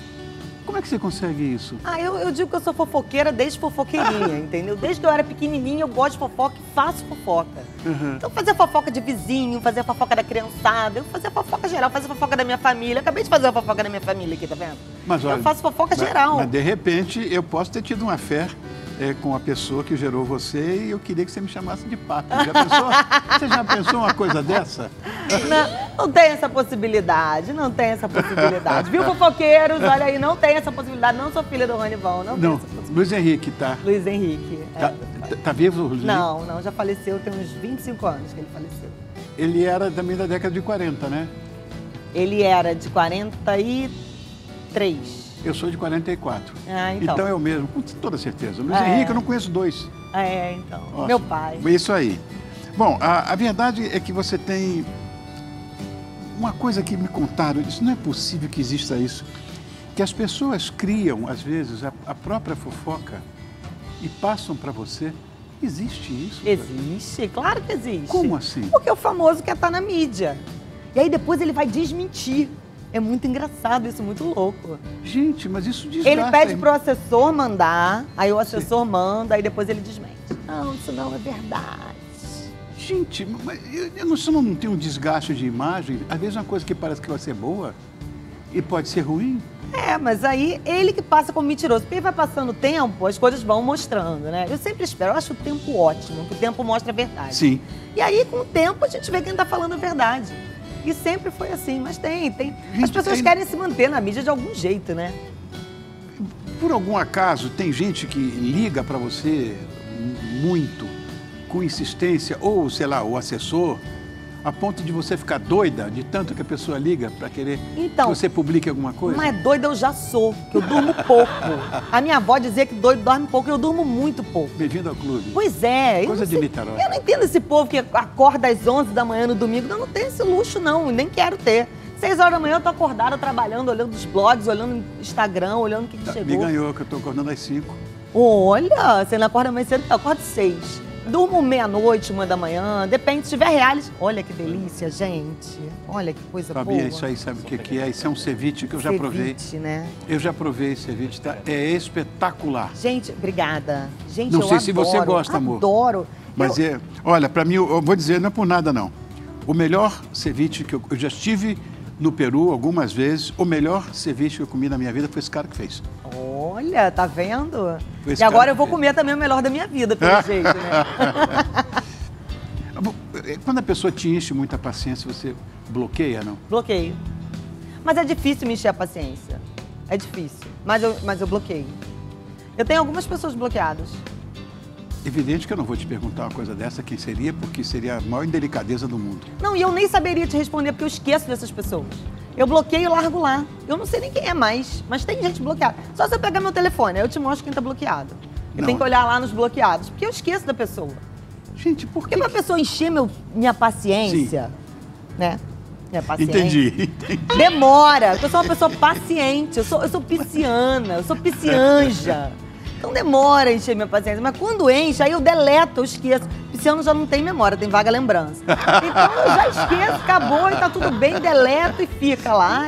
Como é que você consegue isso? Ah, eu digo que eu sou fofoqueira desde fofoqueirinha, entendeu? Desde que eu era pequenininha, eu gosto de fofoca e faço fofoca. Então, fazer fofoca de vizinho, fazer fofoca da criançada, eu fazia fofoca geral, fazer fofoca da minha família. Acabei de fazer uma fofoca da minha família aqui, tá vendo? Mas, olha, eu faço fofoca geral. Mas, de repente, eu posso ter tido uma fé com a pessoa que gerou você e eu queria que você me chamasse de papi. Já pensou? Você já pensou uma coisa dessa? Não tem essa possibilidade, não tem essa possibilidade. Viu, fofoqueiros? Olha aí, não tem essa possibilidade. Não sou filha do Rony Von, não tem essa possibilidade. Luiz Henrique, tá? Luiz Henrique. Tá vivo, Luiz Henrique? Não, já faleceu, tem uns 25 anos que ele faleceu. Ele era também da década de 40, né? Ele era de 43. Eu sou de 44. Ah, então. Então é o mesmo, com toda certeza. Luiz Henrique, eu não conheço dois. Então. Nossa, Meu pai. Isso aí. Bom, a verdade é que você tem uma coisa que me contaram, isso não é possível que exista isso, que as pessoas criam, às vezes, a própria fofoca e passam para você. Existe isso? Existe, claro que existe. Como assim? Porque o famoso quer estar na mídia. E aí depois ele vai desmentir. É muito engraçado isso, muito louco. Gente, mas isso desgasta. Ele pede pro assessor mandar, aí o assessor manda, aí depois ele desmente. Não, isso não é verdade. Gente, mas isso não tem um desgaste de imagem? Às vezes uma coisa que parece que vai ser boa e pode ser ruim. Mas aí ele que passa como mentiroso. Porque vai passando o tempo, as coisas vão mostrando, né? Eu sempre espero, eu acho o tempo ótimo, que o tempo mostra a verdade. Sim. E aí, com o tempo, a gente vê quem tá falando a verdade. E sempre foi assim, mas tem. As pessoas querem se manter na mídia de algum jeito, né? Por algum acaso, tem gente que liga para você muito, com insistência, ou, sei lá, o assessor, a ponto de você ficar doida de tanto que a pessoa liga para querer que você publique alguma coisa? Mas doida eu já sou, que eu durmo pouco. A minha avó dizia que doido dorme pouco, eu durmo muito pouco. Bem-vindo ao clube. Pois é. Coisa de Niterói. Eu não entendo esse povo que acorda às 11 da manhã no domingo. Eu não tenho esse luxo, não, nem quero ter. 6 horas da manhã eu tô acordada, trabalhando, olhando os blogs, olhando o Instagram, olhando o que chegou. Me ganhou, que eu tô acordando às 5. Olha, você não acorda mais cedo, eu acordo 6. Durmo meia-noite, 1 da manhã, depende, se tiver reality. Olha que delícia, gente. Olha que coisa boa. Fabia, isso aí sabe o que é? Isso é um ceviche que eu já provei. Ceviche, né? Eu já provei esse ceviche, tá? É espetacular. Gente, obrigada. Gente, não sei se você gosta, amor. Adoro. Mas olha, pra mim, eu vou dizer, não é por nada não. O melhor ceviche que eu já estive no Peru algumas vezes, o melhor ceviche que eu comi na minha vida foi esse cara que fez. Olha, tá vendo? E agora eu vou comer também o melhor da minha vida, pelo jeito, né? Quando a pessoa te enche muita paciência, você bloqueia, não? Bloqueio. Mas é difícil me encher a paciência. É difícil. Mas eu bloqueio. Eu tenho algumas pessoas bloqueadas. Evidente que eu não vou te perguntar uma coisa dessa, quem seria, porque seria a maior indelicadeza do mundo. Não, e eu nem saberia te responder, porque eu esqueço dessas pessoas. Eu bloqueio e largo lá. Eu não sei nem quem é mais, mas tem gente bloqueada. Só se eu pegar meu telefone, aí eu te mostro quem tá bloqueado. Eu tenho que olhar lá nos bloqueados, porque eu esqueço da pessoa. Gente, por que? Porque pra pessoa encher minha paciência, né? Minha paciência. Entendi. Demora, porque eu sou uma pessoa paciente, eu sou pisciana, eu sou piscianja. Então demora a encher minha paciência, mas quando enche, aí eu deleto, eu esqueço. Pisciano já não tem memória, tem vaga lembrança. Então eu já esqueço, acabou e tá tudo bem, deleto e fica lá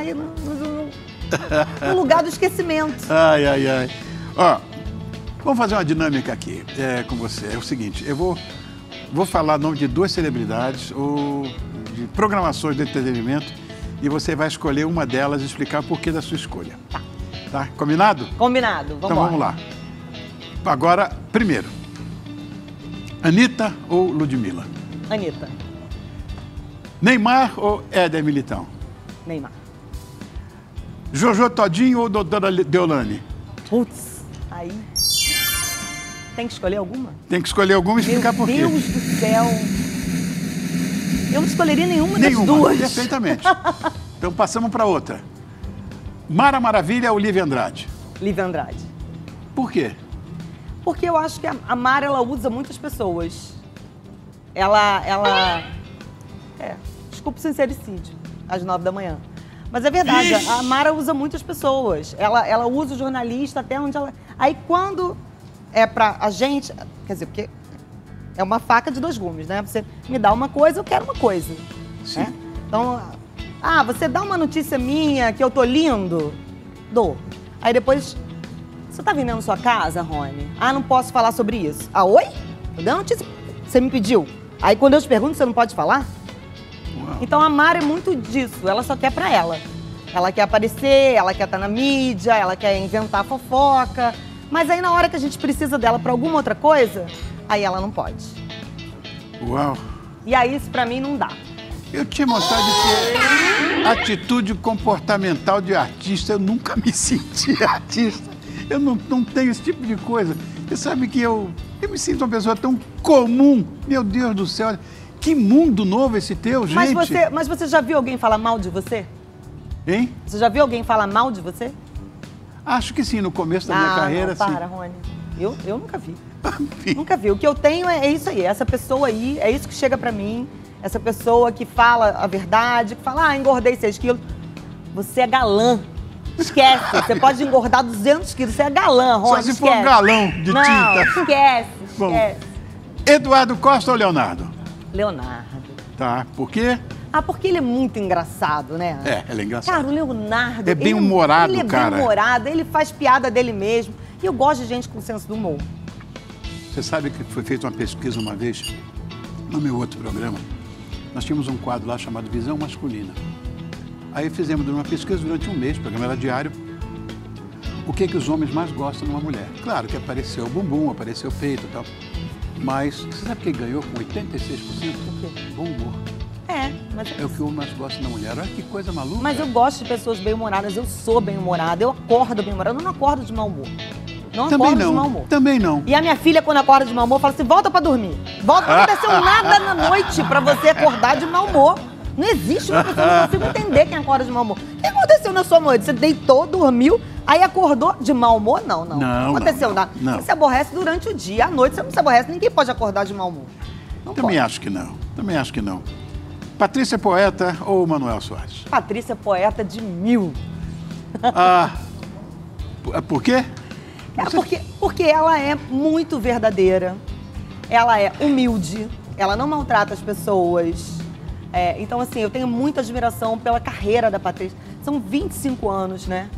no lugar do esquecimento. Ai. Ó, vamos fazer uma dinâmica aqui com você. É o seguinte, eu vou falar o nome de 2 celebridades ou de programações de entretenimento e você vai escolher uma delas e explicar o porquê da sua escolha. Tá? Combinado? Combinado, vamos Então vamos lá. Agora, primeiro, Anitta ou Ludmilla? Anitta. Neymar ou Éder Militão? Neymar. Jojo Todinho ou Doutora Deolane? Putz, aí... Tem que escolher alguma? Tem que escolher alguma e explicar por quê. Meu Deus do céu! Eu não escolheria nenhuma das duas. Perfeitamente. Então passamos para outra. Mara Maravilha ou Lívia Andrade? Lívia Andrade. Por quê? Porque eu acho que a Mara, ela usa muitas pessoas. Desculpa o sincericídio, às 9 da manhã. Mas é verdade, a Mara usa muitas pessoas. Ela usa o jornalista até onde ela... Aí quando é pra a gente... Quer dizer, porque é uma faca de 2 gumes, né? Você me dá uma coisa, eu quero uma coisa. Sim. Né? Então, você dá uma notícia minha que eu tô lindo? Dou. Aí depois... Você tá vendendo sua casa, Rony? Não posso falar sobre isso. Oi? Eu dei a notícia. Você me pediu. Aí quando eu te pergunto, você não pode falar? Uau. Então a Mara é muito disso. Ela só quer pra ela. Ela quer aparecer, ela quer estar na mídia, ela quer inventar fofoca. Mas aí na hora que a gente precisa dela pra alguma outra coisa, aí ela não pode. Uau. E aí isso pra mim não dá. Eu tinha mostrado que atitude comportamental de artista, eu nunca me senti artista. Eu não tenho esse tipo de coisa. Você sabe que eu me sinto uma pessoa tão comum. Meu Deus do céu, que mundo novo esse teu, gente. Mas você já viu alguém falar mal de você? Hein? Você já viu alguém falar mal de você? Acho que sim, no começo da minha carreira, não, sim. Para, Rony. Eu nunca vi. Nunca vi. O que eu tenho é isso aí, essa pessoa aí, é isso que chega pra mim, essa pessoa que fala a verdade, que fala, engordei 6 quilos. Você é galã. Esquece, você pode engordar 200 quilos, você é galã, Rony, Só se for um galão de Não, tinta. esquece. Bom, Eduardo Costa ou Leonardo? Leonardo. Tá, por quê? Porque ele é muito engraçado, né? Ele é engraçado. Cara, o Leonardo... É bem humorado, ele cara. Ele é bem humorado, ele faz piada dele mesmo. E eu gosto de gente com senso do humor. Você sabe que foi feita uma pesquisa uma vez, no meu outro programa. Nós tínhamos um quadro lá chamado Visão Masculina. Aí fizemos uma pesquisa durante um mês, o programa era diário, o que os homens mais gostam numa mulher. Claro que apareceu o bumbum, apareceu o peito e tal. Mas você sabe quem ganhou com 86%? Bom humor. Mas é o que o homem mais gosta na mulher. Olha que coisa maluca. Mas eu gosto de pessoas bem-humoradas, eu sou bem-humorada, eu acordo bem-humorada, eu não acordo de mau humor. Não acordo de mau humor. Também não. E a minha filha, quando acorda de mau humor, fala assim, volta pra dormir. Volta, não aconteceu nada na noite pra você acordar de mau humor. Não existe uma pessoa, não consigo entender quem acorda de mau humor. O que aconteceu na sua noite? Você deitou, dormiu, aí acordou de mau humor? Não aconteceu nada. Você se aborrece durante o dia, à noite você não se aborrece, ninguém pode acordar de mau humor. Também acho que não. Patrícia Poeta ou Manuel Soares? Patrícia Poeta de 1000. Por quê? Porque ela é muito verdadeira, ela é humilde, ela não maltrata as pessoas. Então, assim, eu tenho muita admiração pela carreira da Patrícia. São 25 anos, né,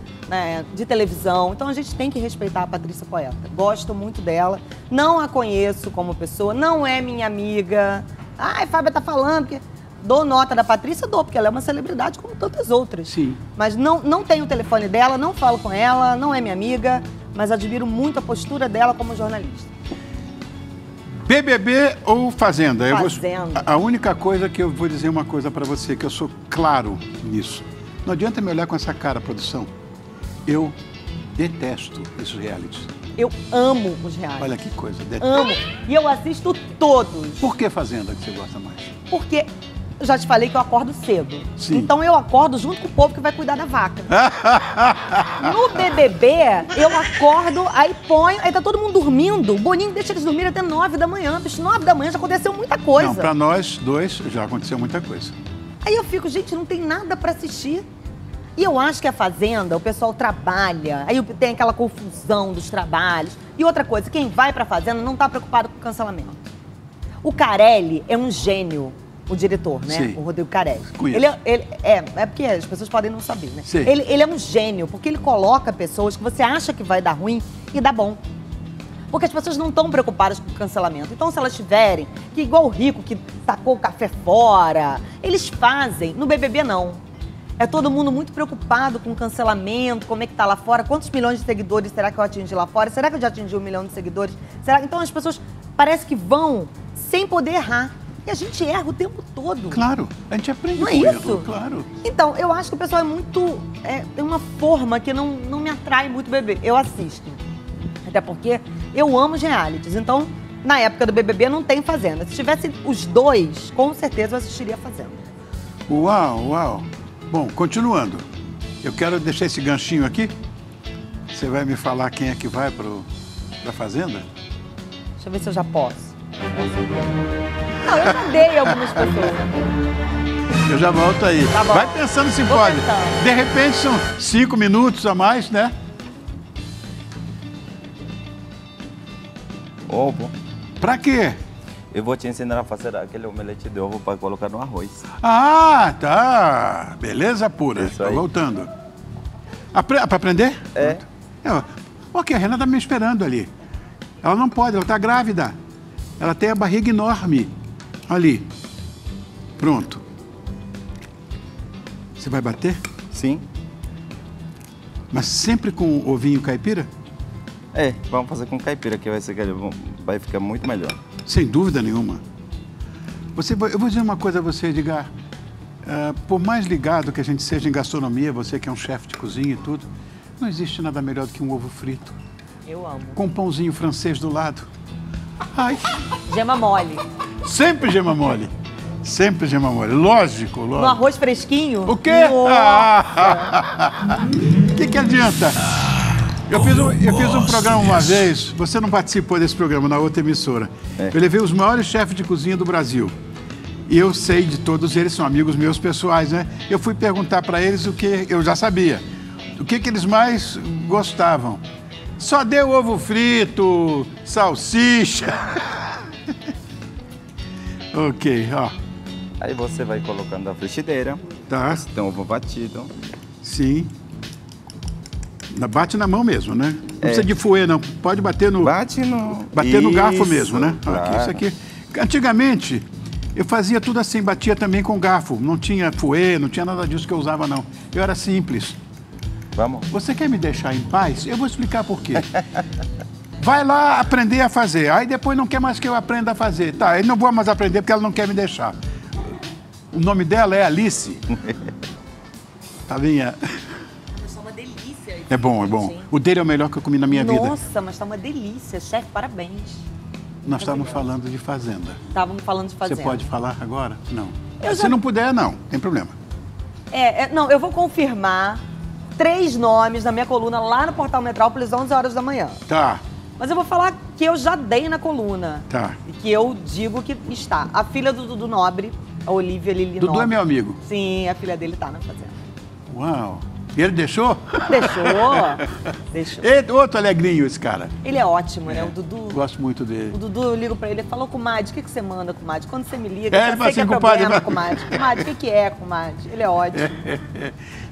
de televisão. Então, a gente tem que respeitar a Patrícia Poeta. Gosto muito dela. Não a conheço como pessoa, não é minha amiga. Ai, Fábia tá falando que... Dou nota da Patrícia, porque ela é uma celebridade como tantas outras. Sim. Mas não tenho o telefone dela, não falo com ela, não é minha amiga, mas admiro muito a postura dela como jornalista. BBB ou Fazenda? Fazenda. A única coisa que eu vou dizer uma coisa pra você, que eu sou claro nisso. Não adianta me olhar com essa cara, produção. Eu detesto esses realities. Eu amo os realities. Olha que coisa, detesto. Amo. E eu assisto todos. Por que Fazenda que você gosta mais? Porque... Eu já te falei que eu acordo cedo. Sim. Então eu acordo junto com o povo que vai cuidar da vaca. No BBB, eu acordo, aí ponho, aí tá todo mundo dormindo. O Boninho deixa eles dormirem até 9 da manhã. Bicho, 9 da manhã já aconteceu muita coisa. Não, pra nós dois já aconteceu muita coisa. Aí eu fico, gente, não tem nada pra assistir. E eu acho que a Fazenda, o pessoal trabalha, aí tem aquela confusão dos trabalhos. E outra coisa, quem vai pra Fazenda não tá preocupado com o cancelamento. O Carelli é um gênio. O diretor, né? Sim. O Rodrigo Carelli. Ele é porque as pessoas podem não saber, né? Sim. Ele é um gênio, porque ele coloca pessoas que você acha que vai dar ruim e dá bom. Porque as pessoas não estão preocupadas com o cancelamento. Então, se elas tiverem, que igual o Rico, que tacou o café fora, eles fazem. No BBB, não. É todo mundo muito preocupado com o cancelamento, como é que tá lá fora, quantos milhões de seguidores será que eu atingi lá fora? Será que eu já atingi 1 milhão de seguidores? Então, as pessoas parece que vão sem poder errar. E a gente erra o tempo todo. Claro, a gente aprende com isso. Erro, claro. Então, eu acho que o pessoal é muito... tem uma forma que não me atrai muito BBB. Eu assisto. Até porque eu amo os realities. Então, na época do BBB não tem Fazenda. Se tivesse os dois, com certeza eu assistiria a Fazenda. Uau. Bom, continuando. Eu quero deixar esse ganchinho aqui. Você vai me falar quem é que vai pra Fazenda? Deixa eu ver se eu já posso. Não, eu já dei algumas pessoas. Eu já volto aí. Tá bom. Vai pensando se Vou pode. pensando. De repente são 5 minutos a mais, né? Ovo. Pra quê? Eu vou te ensinar a fazer aquele omelete de ovo para colocar no arroz. Ah, tá. Beleza pura. Isso Tô aí. voltando. Pra aprender? É. Ok, a Renata tá me esperando ali. Ela não pode, ela tá grávida. Ela tem a barriga enorme. Ali. Pronto. Você vai bater? Sim. Mas sempre com ovinho caipira? Vamos fazer com caipira, que vai ficar muito melhor. Sem dúvida nenhuma. Eu vou dizer uma coisa a você, Edgar. Por mais ligado que a gente seja em gastronomia, você que é um chefe de cozinha e tudo, não existe nada melhor do que um ovo frito. Eu amo. Com um pãozinho francês do lado. Ai. Gema mole. Sempre gema mole. Sempre gema mole. Lógico. No arroz fresquinho? O quê? O que adianta? Eu fiz um programa uma vez, você não participou desse programa, na outra emissora. Eu levei os maiores chefes de cozinha do Brasil. E eu sei de todos eles, são amigos meus pessoais, né? Eu fui perguntar para eles o que eu já sabia. O que eles mais gostavam. Só deu ovo frito, salsicha. Ok, ó. Aí você vai colocando a frigideira. Tá. Você tem ovo batido. Sim. Bate na mão mesmo, né? Não precisa de fouet, não. Pode bater no... Bate no... Bater no garfo mesmo, né? Claro. Aqui, isso aqui. Antigamente, eu fazia tudo assim, batia também com garfo. Não tinha fouet, não tinha nada disso que eu usava, não. Eu era simples. Vamos? Você quer me deixar em paz? Eu vou explicar por quê. Vai lá aprender a fazer. Aí depois não quer mais que eu aprenda a fazer. Tá, eu não vou mais aprender porque ela não quer me deixar. O nome dela é Alice. Tá bem? Mas tá uma delícia. É bom, é bom. Sim. O dele é o melhor que eu comi na minha vida. Nossa, mas tá uma delícia. Chefe, parabéns. Nós estávamos falando de fazenda. Estávamos falando de fazenda. Você pode falar agora? Não. Eu Se já- não puder, não. Tem problema. Não, eu vou confirmar 3 nomes na minha coluna lá no Portal Metrópolis, 11 horas da manhã. Tá, Mas eu vou falar que eu já dei na coluna. tá. E que eu digo que está. A filha do Dudu Nobre, a Olivia Lili Dudu Nobre. é meu amigo. Sim, a filha dele tá na fazenda. Uau. E ele deixou? Deixou. Outro alegrinho, esse cara. Ele é ótimo, né? O Dudu. Gosto muito dele. O Dudu, eu ligo pra ele e falo, comadre, o que você manda, comadre? Quando você me liga, É, eu ele já fala sei que é assim, compadre, problema, mas- comadre. Comadre, o que é, comadre? Ele é ótimo.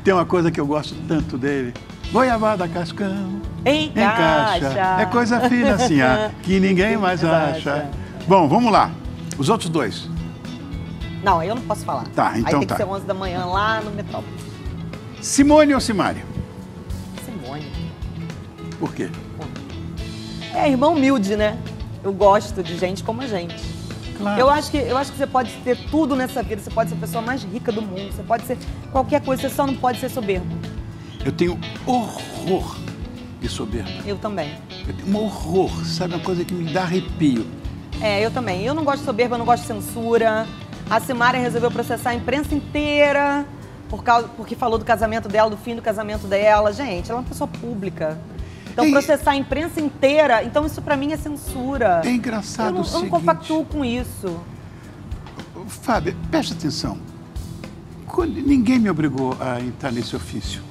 Tem uma coisa que eu gosto tanto dele. Goiabada cascão, Encaixa. É coisa fina assim, que ninguém mais acha. Bom, vamos lá. Os outros dois. Não, eu não posso falar. Tá, então Aí tem tá. que ser 11 da manhã lá no Metrópolis. Simone ou Simária? Simone. Por quê? É irmão humilde, né? Eu gosto de gente como a gente. Claro. Eu acho que você pode ter tudo nessa vida. Você pode ser a pessoa mais rica do mundo. Você pode ser qualquer coisa. Você só não pode ser soberbo. Eu tenho horror de soberba. Eu também. Eu tenho um horror, sabe? Uma coisa que me dá arrepio. Eu também. Eu não gosto de soberba, eu não gosto de censura. A Simária resolveu processar a imprensa inteira porque falou do casamento dela, do fim do casamento dela. Gente, ela é uma pessoa pública. Então, processar a imprensa inteira, então isso pra mim é censura. É engraçado o Eu seguinte... não compactuo com isso. Fábio, preste atenção. Ninguém me obrigou a entrar nesse ofício.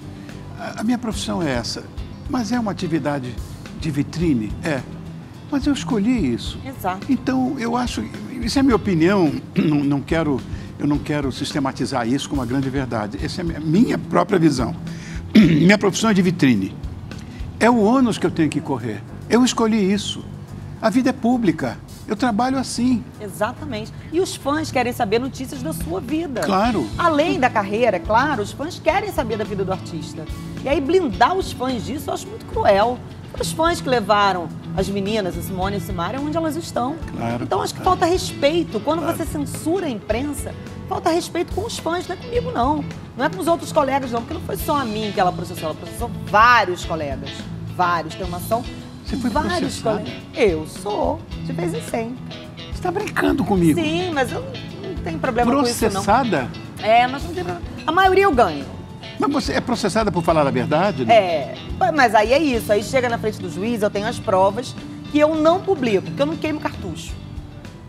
A minha profissão é essa. Mas é uma atividade de vitrine? É. Mas eu escolhi isso. Exato. Então, eu acho... Isso é minha opinião. Eu não quero sistematizar isso como uma grande verdade. Essa é a minha própria visão. Minha profissão é de vitrine. É o ônus que eu tenho que correr. Eu escolhi isso. A vida é pública. Eu trabalho assim. Exatamente. E os fãs querem saber notícias da sua vida. Claro. Além da carreira, é claro, os fãs querem saber da vida do artista. E aí blindar os fãs disso eu acho muito cruel. Os fãs que levaram as meninas, a Simone e a Simária, onde elas estão. Claro, então acho que claro. falta respeito. Quando Claro. você censura a imprensa, falta respeito com os fãs, não é comigo não. Não é com os outros colegas não, porque não foi só a mim que ela processou vários colegas. Vários, tem uma ação. Você foi vários processada? colegas. Eu sou, de vez em sempre. Você está brincando comigo? Sim, mas eu não tenho problema com isso não. Processada? Mas não tem problema. A maioria eu ganho. Mas você é processada por falar a verdade? Né? Mas aí é isso. Aí chega na frente do juiz, eu tenho as provas que eu não publico, porque eu não queimo cartucho.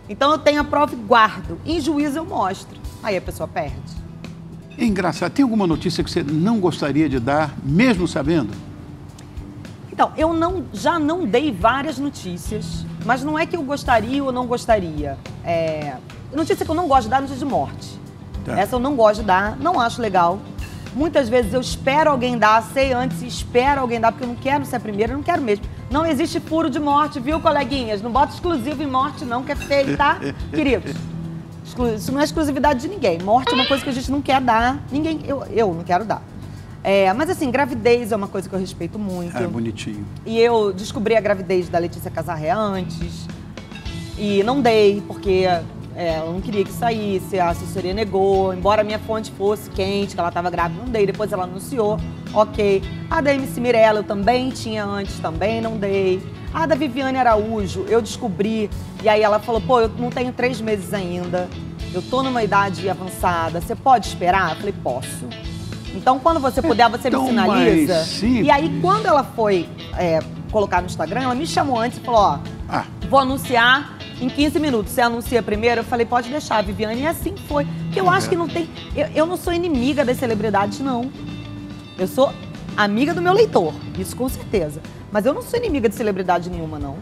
Então eu tenho a prova e guardo. Em juízo eu mostro. Aí a pessoa perde. É engraçado. Tem alguma notícia que você não gostaria de dar, mesmo sabendo? Então, eu já não dei várias notícias, mas não é que eu gostaria ou não gostaria. Notícia que eu não gosto de dar é notícia de morte. Tá. Essa eu não gosto de dar, não acho legal. Muitas vezes eu espero alguém dar, sei antes, espero alguém dar, porque eu não quero ser a primeira, eu não quero mesmo. Não existe furo de morte, viu, coleguinhas? Não bota exclusivo em morte não, que é feio, tá? Queridos, isso não é exclusividade de ninguém. Morte é uma coisa que a gente não quer dar, ninguém, eu não quero dar. Mas assim, gravidez é uma coisa que eu respeito muito. Ah, bonitinho. E eu descobri a gravidez da Letícia Casarré antes. E não dei, porque eu não queria que saísse, a assessoria negou. Embora a minha fonte fosse quente, que ela estava grávida, não dei. Depois ela anunciou, ok. A da MC Mirella eu também tinha antes, também não dei. A da Viviane Araújo eu descobri. E aí ela falou, pô, eu não tenho 3 meses ainda. Eu tô numa idade avançada, você pode esperar? Eu falei, posso. Então, quando você puder, você me sinaliza. Mais simples. E aí, quando ela foi colocar no Instagram, ela me chamou antes e falou, ó, vou anunciar em 15 minutos. Você anuncia primeiro? Eu falei, pode deixar, Viviane. E assim foi. Porque eu acho que não tem... Eu não sou inimiga das celebridades, não. Eu sou amiga do meu leitor, isso com certeza. Mas eu não sou inimiga de celebridade nenhuma, não.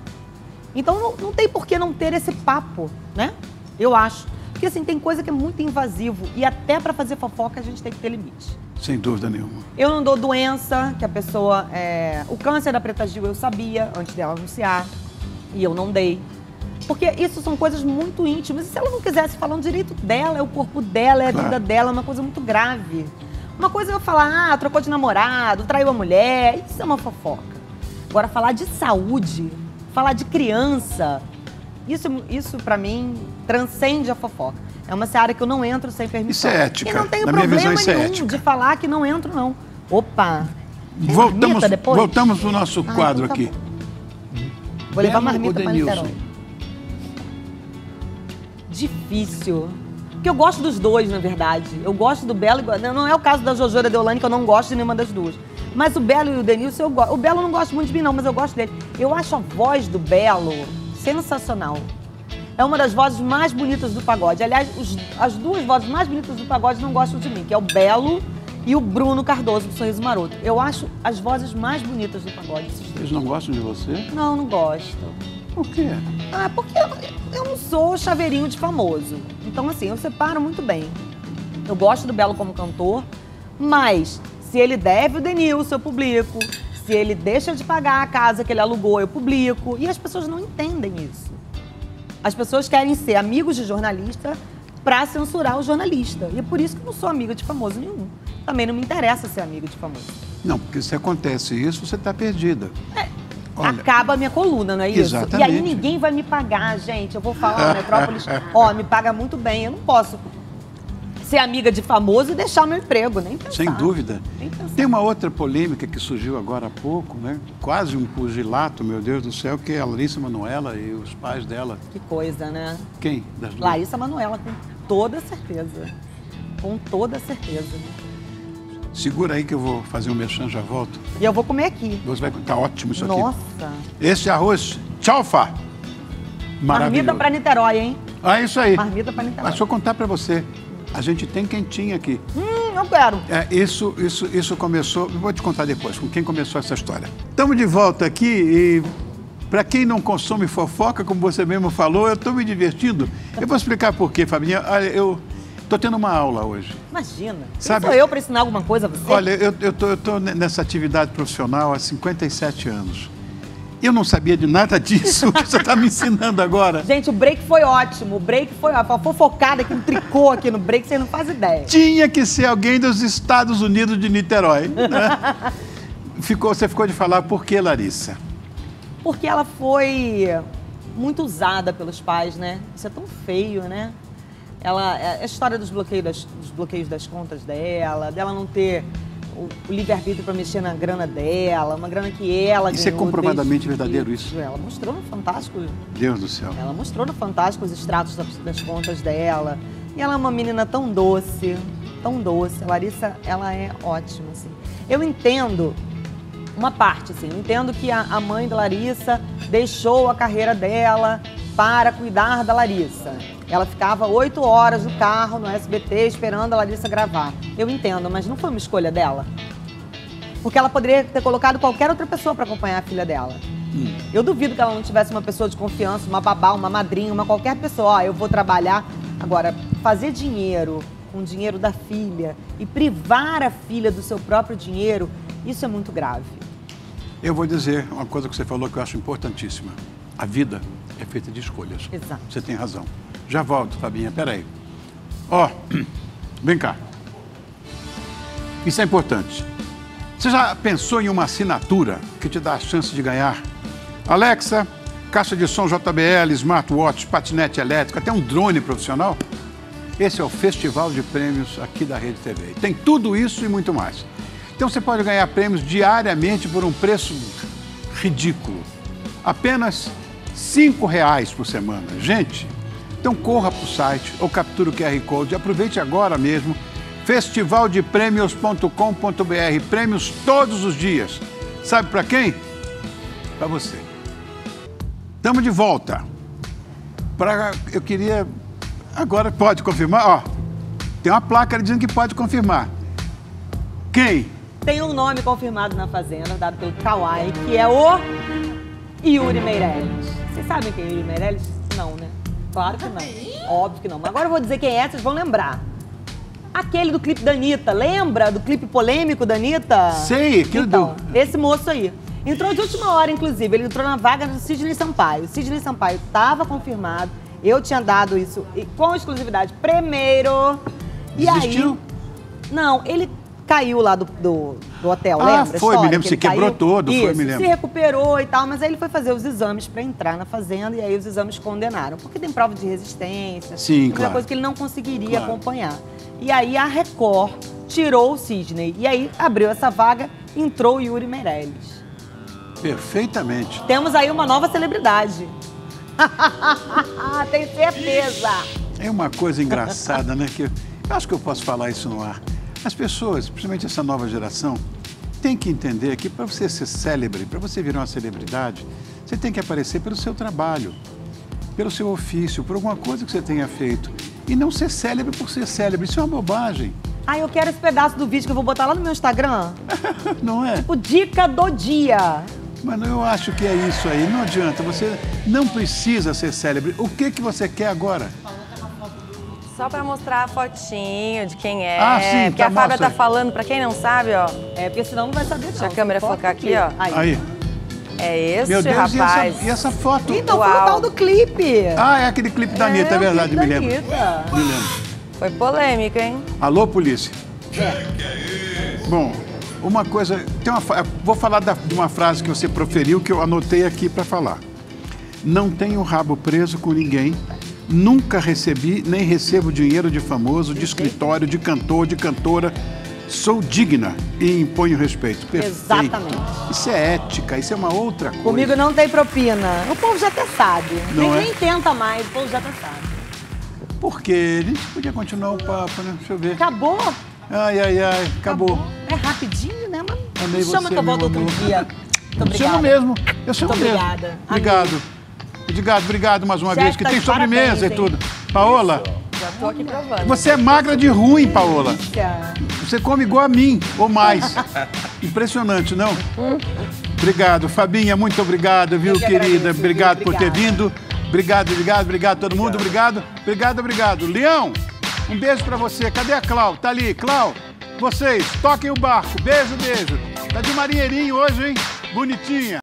Então, não tem por que não ter esse papo, né? Eu acho. Porque, assim, tem coisa que é muito invasivo. E até para fazer fofoca, a gente tem que ter limite. Sem dúvida nenhuma. Eu não dou doença, que a pessoa... O câncer da Preta Gil eu sabia antes dela anunciar. E eu não dei. Porque isso são coisas muito íntimas. E se ela não quisesse falando direito dela, é o corpo dela, é a vida dela, é uma coisa muito grave. Uma coisa é eu falar, trocou de namorado, traiu a mulher, isso é uma fofoca. Agora, falar de saúde, falar de criança, isso pra mim, transcende a fofoca. É uma seara que eu não entro sem permissão. Isso é ética. E não tenho Na minha problema visão, isso é nenhum ética. de falar que não entro, não. Opa! Voltamos pro nosso quadro então tá aqui. Vou levar Belo marmita ou pra Denilson? Niterói. Difícil. Porque eu gosto dos dois, na verdade. Eu gosto do Belo. Não é o caso da Jojo e da Deolane, que eu não gosto de nenhuma das duas. Mas o Belo e o Denilson, eu gosto. O Belo eu não gosto muito de mim, não, mas eu gosto dele. Eu acho a voz do Belo sensacional. É uma das vozes mais bonitas do pagode. Aliás, as duas vozes mais bonitas do pagode não gostam de mim, que é o Belo e o Bruno Cardoso, do Sorriso Maroto. Eu acho as vozes mais bonitas do pagode. Eles não gostam de você? Não, não gosto. Por quê? Porque eu não sou chaveirinho de famoso. Então, assim, eu separo muito bem. Eu gosto do Belo como cantor, mas se ele deve o Denilson, eu publico. Se ele deixa de pagar a casa que ele alugou, eu publico. E as pessoas não entendem isso. As pessoas querem ser amigos de jornalista pra censurar o jornalista. E é por isso que eu não sou amiga de famoso nenhum. Também não me interessa ser amiga de famoso. Não, porque se acontece isso, você está perdida. Olha, acaba a minha coluna, não é isso? Exatamente. E aí ninguém vai me pagar, gente. Eu vou falar, Metrópolis, me paga muito bem. Eu não posso ser amiga de famoso e deixar meu emprego, nem pensar. Sem dúvida. Nem pensar. Tem uma outra polêmica que surgiu agora há pouco, né? Quase um pugilato, meu Deus do céu, que é a Larissa Manoela e os pais dela. Que coisa, né? Quem das duas? Larissa Manoela, com toda certeza. Com toda certeza. Segura aí que eu vou fazer um merchan, já volto. E eu vou comer aqui. Você vai... Tá ótimo isso aqui. Nossa. Esse arroz, tchalfa. Maravilhoso. Marmita pra Niterói, hein? Ah, isso aí. Marmita pra Niterói. Mas deixa eu contar pra você. A gente tem quentinha aqui. Eu quero. Isso começou... Eu vou te contar depois, com quem começou essa história. Estamos de volta aqui e... Para quem não consome fofoca, como você mesmo falou, eu estou me divertindo. Eu vou explicar por quê, Fabinha. Olha, eu estou tendo uma aula hoje. Imagina. Sabe, sou eu para ensinar alguma coisa a você? Olha, eu tô nessa atividade profissional há 57 anos. Eu não sabia de nada disso que você está me ensinando agora. Gente, o break foi ótimo. O break foi a fofocada aqui, um tricô aqui no break, vocês não fazem ideia. Tinha que ser alguém dos Estados Unidos de Niterói. Né? Você ficou de falar por que, Larissa? Porque ela foi muito usada pelos pais, né? Isso é tão feio, né? A história dos bloqueios das contas dela não ter o livre-arbítrio para mexer na grana dela, uma grana que ela Isso ganhou. É comprovadamente verdadeiro, isso? Ela mostrou no Fantástico. Deus do céu. Ela mostrou no Fantástico os extratos das contas dela. E ela é uma menina tão doce, tão doce. A Larissa, ela é ótima, assim. Eu entendo uma parte, assim. Eu entendo que a mãe da Larissa deixou a carreira dela para cuidar da Larissa. Ela ficava 8 horas no carro, no SBT, esperando a Larissa gravar. Eu entendo, mas não foi uma escolha dela. Porque ela poderia ter colocado qualquer outra pessoa para acompanhar a filha dela. Eu duvido que ela não tivesse uma pessoa de confiança, uma babá, uma madrinha, qualquer pessoa. Eu vou trabalhar. Agora, fazer dinheiro com o dinheiro da filha e privar a filha do seu próprio dinheiro, isso é muito grave. Eu vou dizer uma coisa que você falou que eu acho importantíssima. A vida é feita de escolhas. Exato. Você tem razão. Já volto, Fabinha, peraí. Ó, vem cá. Isso é importante. Você já pensou em uma assinatura que te dá a chance de ganhar? Alexa, caixa de som JBL, smartwatch, patinete elétrico, até um drone profissional? Esse é o Festival de Prêmios aqui da Rede TV. Tem tudo isso e muito mais. Então você pode ganhar prêmios diariamente por um preço ridículo. Apenas R$ 5,00 por semana. Gente, então corra para o site ou capture o QR Code. Aproveite agora mesmo. festivaldepremios.com.br. Prêmios todos os dias. Sabe para quem? Para você. Estamos de volta. Eu queria... Agora pode confirmar? Ó, tem uma placa dizendo que pode confirmar. Quem? Tem um nome confirmado na Fazenda, dado pelo Kawai, que é o Yuri Meirelles. Vocês sabem quem é Yuri Meirelles? Não, né? Claro que não. Óbvio que não. Mas agora eu vou dizer quem é, vocês vão lembrar. Aquele do clipe da Anitta. Lembra do clipe polêmico da Anitta? Sei, aquele então, esse moço aí. Entrou de última hora, inclusive. Ele entrou na vaga do Sidney Sampaio. O Sidney Sampaio estava confirmado. Eu tinha dado isso com exclusividade primeiro. E desistiu? Aí... Não, ele caiu lá do hotel, lembra? Foi, me lembro, se quebrou todo, isso, foi, me lembro. Se recuperou e tal, mas aí ele foi fazer os exames para entrar na Fazenda e aí os exames condenaram. Porque tem prova de resistência. Sim, claro. Coisa que ele não conseguiria acompanhar. E aí a Record tirou o Sidney. E aí abriu essa vaga, entrou o Yuri Meirelles. Perfeitamente. Temos aí uma nova celebridade. Tenho certeza. É uma coisa engraçada, né? Que eu acho que eu posso falar isso no ar. As pessoas, principalmente essa nova geração, têm que entender que para você ser célebre, para você virar uma celebridade, você tem que aparecer pelo seu trabalho, pelo seu ofício, por alguma coisa que você tenha feito. E não ser célebre por ser célebre. Isso é uma bobagem. Eu quero esse pedaço do vídeo que eu vou botar lá no meu Instagram. Não é? Tipo, dica do dia. Mano, eu acho que é isso aí. Não adianta, você não precisa ser célebre. O que você quer agora? Só pra mostrar a fotinho de quem é. Sim, porque a Fábia tá falando, pra quem não sabe, ó. Porque senão não vai saber não. Deixa a câmera focar aqui, ó. Aí. É esse, meu Deus, rapaz. E essa foto? Então, foi o tal do clipe. É aquele clipe da Anitta, é verdade, me lembro. Me lembro. Foi polêmica, hein? Alô, polícia. Bom, uma coisa... vou falar de uma frase que você proferiu, que eu anotei aqui para falar. Não tenho rabo preso com ninguém. Nunca recebi, nem recebo dinheiro de famoso, de escritório, de cantor, de cantora. Sou digna e imponho respeito. Perfeito. Exatamente. Isso é ética, isso é uma outra coisa. Comigo não tem propina. O povo já até sabe. Não Nem tenta mais, o povo já até sabe. Por quê? A gente podia continuar o papo, né? Deixa eu ver. Acabou? Acabou. É rapidinho, né? Mas Amei chama você, que eu volto outro dia. Muito obrigada. Chamo mesmo. Eu chamo Muito mesmo. obrigada. Obrigado. Obrigado mais uma vez, que tá tem de sobremesa parabéns, e tudo. Paola, Já tô aqui provando. você é magra de ruim, Paola. Delícia. Você come igual a mim, ou mais. Impressionante, não? Obrigado. Fabinha, muito obrigado, viu, Eu que querida? agradeço, Obrigado por ter obrigada. vindo. Obrigado todo mundo. Obrigado. Leão, um beijo pra você. Cadê a Clau? Tá ali. Clau, vocês, toquem o barco. Beijo. Tá de marinheirinho hoje, hein? Bonitinha.